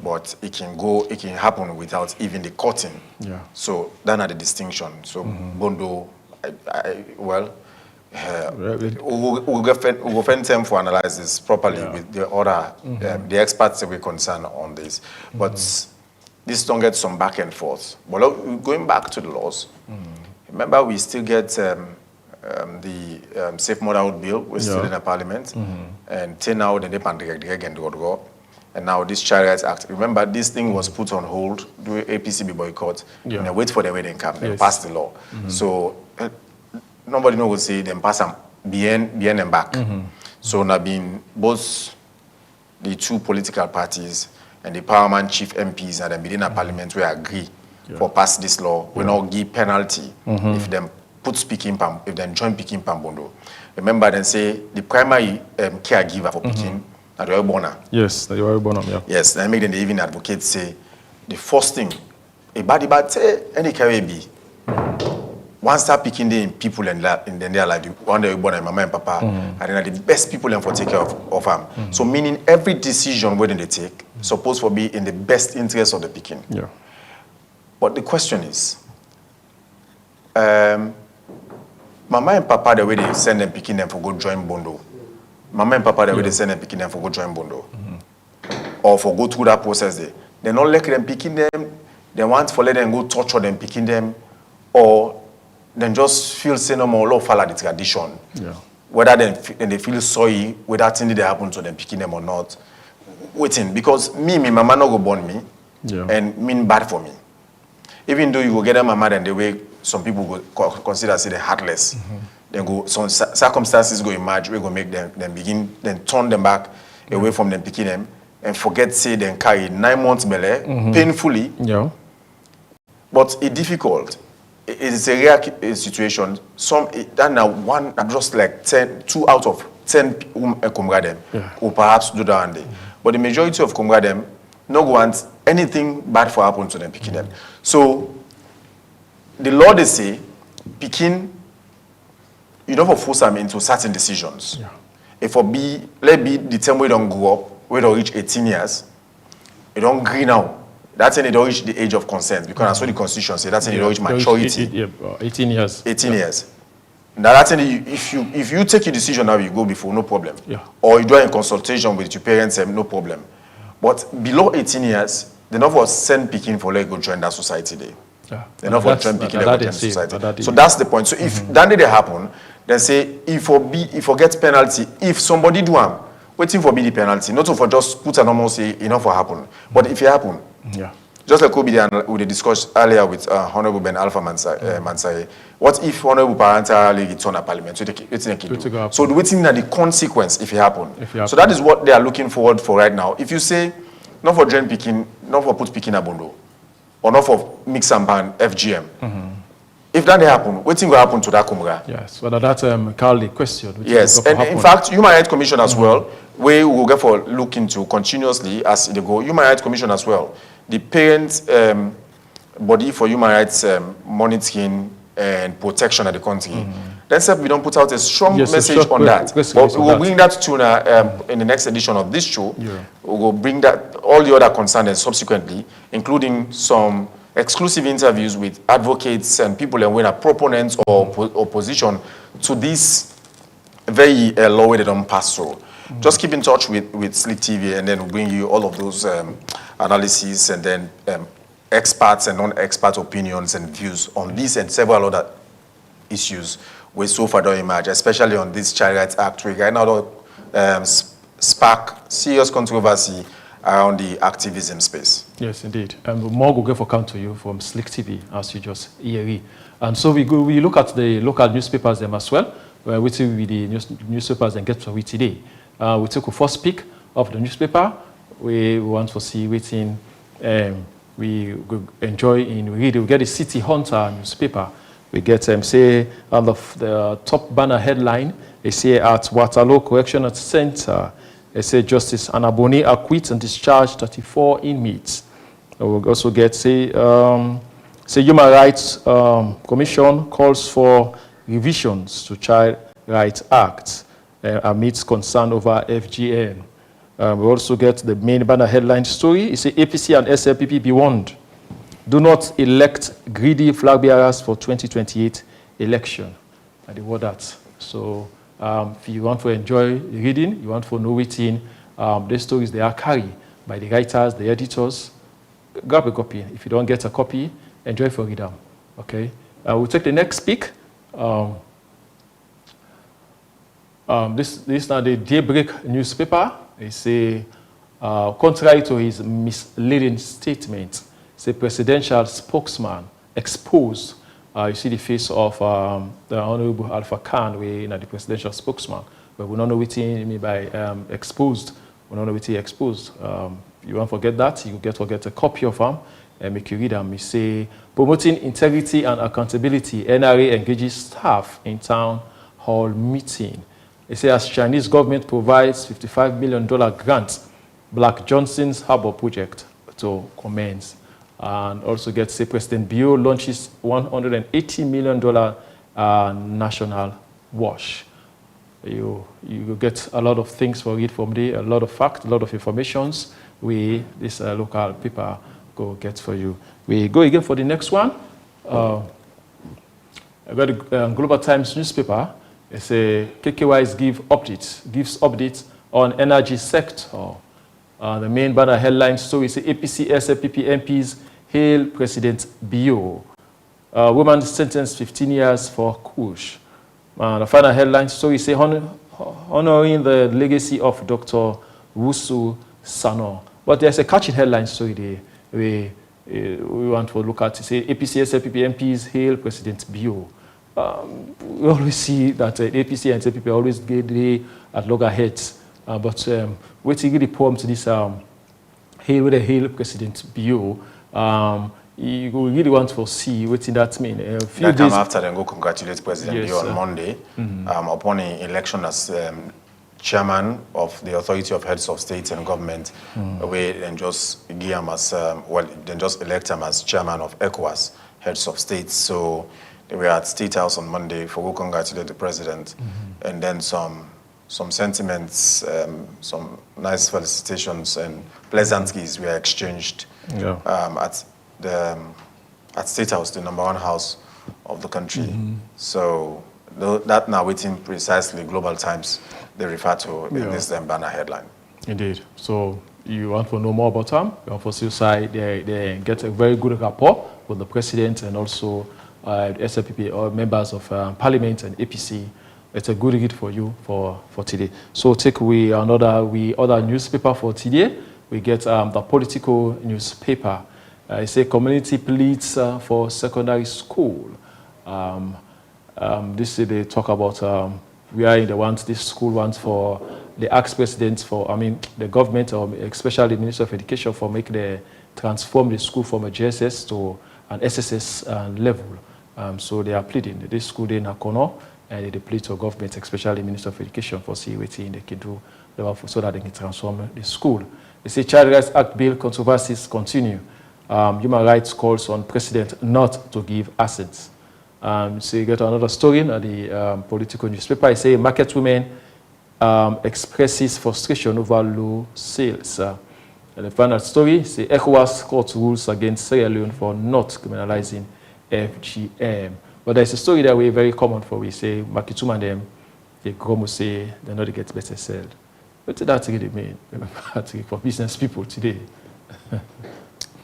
S4: But it can happen without even the cutting.
S16: Yeah.
S4: So that's not the distinction. So Bondo, we'll spend time to analyze this properly with the other the experts that we concern on this. But this don't get some back and forth. But going back to the laws, remember we still get the Safe Motherhood Bill, we're still in the Parliament, and till now they go. And now this Child Rights Act, remember this thing was put on hold during APCB boycott, and they wait for the wedding camp, they pass the law. So nobody knows say them pass them bien and back. So now being both the two political parties and the Parliament chief MPs and the Medina Parliament will agree for pass this law. We not give penalty if them put speaking pam, if them join picking Pambondo. Remember then say the primary caregiver for picking.
S16: Yes, that you are born. Yeah.
S4: Yes, I make them even advocate say the first thing a bad say any carry be once start picking the people in their life, one day you born mama and papa, and then the best people and for take care of them. So meaning every decision where they take supposed to be in the best interest of the picking.
S16: Yeah.
S4: But the question is, mama and papa the way they send them picking them for go join Bondo. Mama and papa, the way they send them picking them for go join Bondo. Or for go through that process there. They not let them picking them, they want for let them go torture them picking them, or then just feel say no more, follow the tradition.
S16: Yeah.
S4: Whether they feel sorry, whether thing that happen to them picking them or not. Waiting, because me mama no go born me, and mean bad for me. Even though you go get them mama and the way some people go consider say they're heartless. Then go some circumstances go emerge, we go make them begin, then turn them back away from them picking them and forget say then carry 9 months belly painfully.
S16: Yeah.
S4: But it's difficult. It's a rare situation. Some that now one just like 2 out of 10 Kumradem will perhaps do that one day. But the majority of Kumradem no want anything bad for happen to them picking them. So the law they say picking. You don't force them into certain decisions.
S16: Yeah.
S4: If let be the time we don't grow up, we don't reach 18 years, you don't agree now. That's when they don't reach the age of consent because that's what the Constitution says. That's when they don't reach maturity.
S16: 18 years.
S4: 18 years. Now that's when if you take a decision now, you go before, no problem.
S16: Yeah.
S4: Or you do it in consultation with your parents, no problem. But below 18 years, they never send picking for let go join that society there.
S16: Yeah.
S4: They're not for join picking that society. So that's the point. So if that day happen, then say if for get penalty, if somebody do them, waiting for be the penalty, not for just put a normal say enough for happen. But if it happen, just like we discussed earlier with Honorable Ben Alpha Mansaye, what if Honorable parental return at Parliament? So the waiting that the consequence if it happen. So that is what they are looking forward for right now. If you say not for join picking, not for put picking a Bondo, or not for mix and ban FGM. If that happen, what thing will happen to that Kumra?
S16: Yes, well that's Carly question.
S4: Yes, and in fact, Human Rights Commission as well, we will get for look into continuously as they go. Human Rights Commission as well, the parent body for human rights monitoring and protection of the country. Then we don't put out a strong message on that. But we will bring that to in the next edition of this show. We will bring that all the other concerns subsequently, including some exclusive interviews with advocates and people and when are proponents or opposition to this very law they don't pass through. Just keep in touch with Slick TV, and then we'll bring you all of those analyses and then experts and non-expert opinions and views on this and several other issues which so far don't emerge, especially on this Child Rights Act, which right now spark serious controversy around the activism space.
S16: Yes, indeed. And more will get for come to you from Slick TV, as you just hear. And so we look at the local newspapers them as well. We're waiting with the newspapers and get to it today. We take a first pick of the newspaper. We want to see waiting. We enjoy in reading. We get the City Hunter newspaper. We get say on the top banner headline. They say at Waterloo Correctional Center. They say Justice Anaboni acquit and discharged 34 inmates. We'll also get say Human Rights Commission calls for revisions to Child Rights Act amidst concern over FGM. We also get the main banner headline story. It's a APC and SLPP be warned. Do not elect greedy flag bearers for 2028 election. And they word that. So if you want to enjoy reading, you want to know within the stories they are carried by the writers, the editors, grab a copy. If you don't get a copy, enjoy for read them. Okay. We'll take the next pick. This is now the Daybreak newspaper. They say, contrary to his misleading statement, the presidential spokesman exposed. You see the face of the Honorable Alpha Khan, the presidential spokesman. But we don't know what he mean by exposed. We don't know what he exposed. You won't forget that. You get a copy of him and make you read them. He say, promoting integrity and accountability, NRA engages staff in town hall meeting. They say as Chinese government provides $55 million grant, Black Johnson's Harbor project to commence. And also get say President Bio launches $180 million national wash. You get a lot of things for it from there, a lot of facts, a lot of informations. This local paper go get for you. We go again for the next one. I got the Global Times newspaper. It say KKY gives updates on energy sector. The main banner headline story is APC SLPP MPs hail President Bio. Woman sentenced 15 years for Kush. The final headline story is honoring the legacy of Dr. Wusu Sano. But there's a catchy headline story there we want to look at. It say APC SLPP MPs hail President Bio. We always see that APC and SLPP always get there at loggerheads. But waiting really prompt this hail President Bio. You really want to see what that mean.
S4: That time after then go congratulate President Bio on Monday upon his election as chairman of the Authority of Heads of States and Government, where then just give him as then just elect him as chairman of ECOWAS Heads of States. So they were at State House on Monday for go congratulate the president, and then some sentiments, some nice felicitations and pleasantries were exchanged at State House, the #1 house of the country. So that now waiting precisely Global Times they refer to in this banner headline.
S16: Indeed. So you want to know more about them? You want to see side they get a very good rapport with the president and also SLPP or members of Parliament and APC. It's a good read for you for today. So take away other newspaper for today. We get the Political newspaper. It say community pleads for secondary school. This they talk about we are in this school wants for the ex-president the government or especially the Minister of Education for transform the school from a JSS to an SSS level. So they are pleading this school in Nakono and they plead to government, especially Minister of Education, for see what they can do so that they can transform the school. They say Child Rights Act bill controversies continue. Human Rights calls on President not to give assets. So you get another story in the Political newspaper. It say market women expresses frustration over low sales. And the final story say ECOWAS court rules against Sierra Leone for not criminalizing FGM. But there's a story that we're very common for. We say Makituma and them, they come say they know they get better sold. What did that really mean for business people today?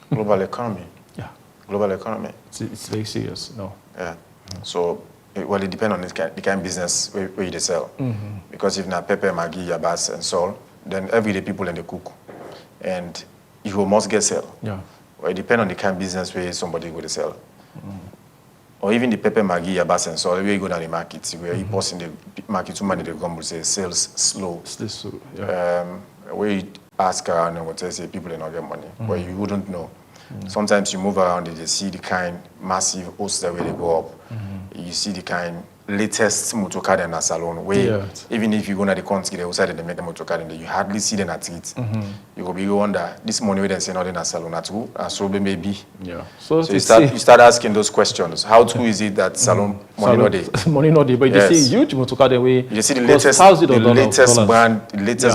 S4: Global economy.
S16: Yeah.
S4: Global economy.
S16: It's very serious, no?
S4: Yeah. So, it depends on the kind of business where you sell. Because if na pepper, Maggi, Yabas, and salt, then everyday people in the cook. And you must get sell.
S16: Yeah.
S4: Well, it depends on the kind of business where somebody go to sell. Or even the pepper, Maggi, Yabas, and salt, where you go down the market, where you post in the market, too many they come will say sales slow.
S16: Still slow, yeah.
S4: Where you ask around and what they say people are not get money, but you wouldn't know. Sometimes you move around and you see the kind massive hosts that where they go up. You see the kind latest motor car in a salon where even if you go to the country they outside they make a motor car and you hardly see them at it. You go be wonder this money where they say not in a salon at all, and so maybe.
S16: Yeah.
S4: So you start asking those questions. How true is it that salon money not there?
S16: Money not there, but you see huge motor car the way
S4: you see the latest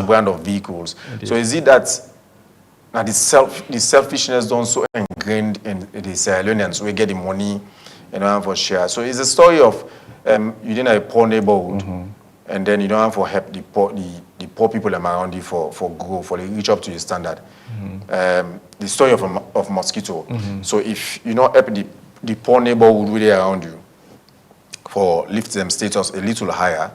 S4: brand of vehicles. So is it that now the selfishness done so ingrained in the Sierra Leoneans we get the money for share. So it's a story of you didn't have a poor neighborhood and then you don't have for help the poor people around you for grow, for they reach up to your standard. The story of mosquito. So if you not help the poor neighborhood really around you for lift them status a little higher,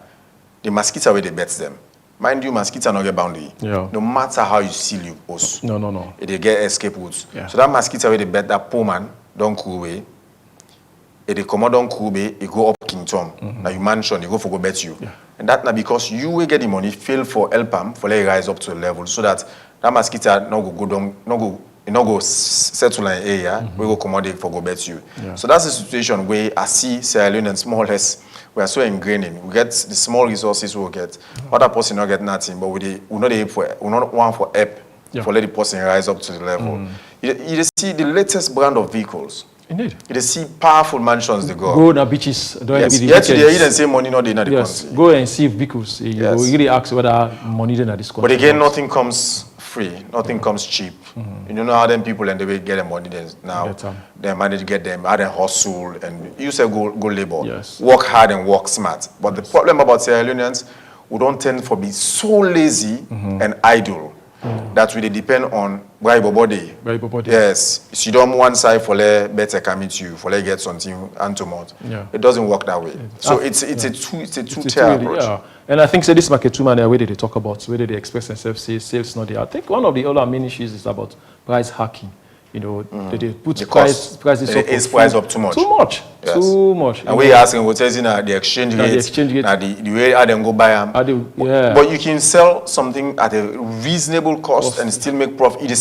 S4: the mosquito where they bet them. Mind you, mosquito not get boundary.
S16: Yeah.
S4: No matter how you seal you post.
S16: No.
S4: They get escape routes.
S16: Yeah.
S4: So that mosquito where they bet that poor man don't cool away. If they come out on Kube, you go up King Tom. Now you mansion, you go for go bet you. Yeah. And that now because you will get the money, fail for help them, for let rise up to the level, so that mosquito no go down, no go settle in an area, we go come out for go bet you. Yeah. So that's the situation where I see Sierra Leoneans more or less we are so ingrained in. We get the small resources we'll get. Other person not get nothing, but we not want for help for let the person rise up to the level. You see the latest brand of vehicles.
S16: Indeed.
S4: You see powerful mansions they go.
S16: Go to beaches.
S4: Yes, they even say money not in the country.
S16: Go and see vehicles. You really ask whether money in this country.
S4: But again, nothing comes free. Nothing comes cheap. You don't know how them people and they will get the money now. They manage to get them, how they hustle and you say go labor.
S16: Yes.
S4: Work hard and work smart. But the problem about Sierra Leoneans, we don't tend to be so lazy and idle. That really depend on bribe body. Yes. So you don't one side for let better come to you, for let get something and to mouth. Yeah. It doesn't work that way. So it's a two-tier approach.
S16: Yeah. And I think this market two man the way they talk about, whether they express themselves, say sales not there. I think one of the other main issues is about price hacking. You know, they put prices up.
S4: Price up too much. Yes.
S16: Too much.
S4: And we asking what says in the exchange rate. Now the way I then go buy them. But you can sell something at a reasonable cost and still make profit. It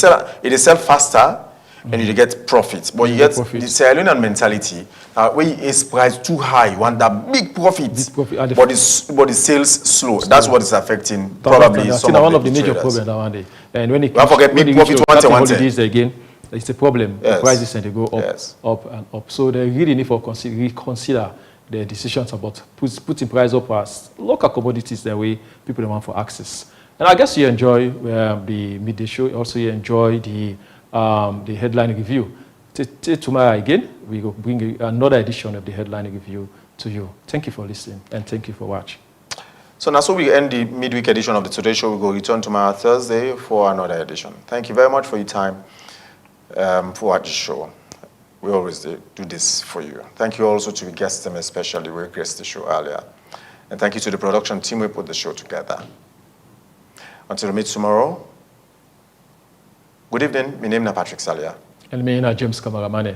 S4: sell faster and you get profit. But you get the Sierra Leonean mentality. When you is price too high, you want that big profit. But the sales slow. That's what is affecting probably some of the
S16: major problems nowadays. And when it
S4: comes to big profit,
S16: holidays again. It's a problem. The prices and they go up and up. So they really need to reconsider their decisions about putting price up as local commodities the way people want for access. And I guess you enjoy the midday show. Also, you enjoy the headline review. Tomorrow again, we will bring another edition of the headline review to you. Thank you for listening and thank you for watching.
S4: So now, so we end the midweek edition of the Today Show. We will return tomorrow Thursday for another edition. Thank you very much for your time. For watch the show. We always do this for you. Thank you also to the guests, especially we graced the show earlier. And thank you to the production team who put the show together. Until we meet tomorrow, good evening. My name is Patrick Salia.
S16: And my name is James Kamaramane.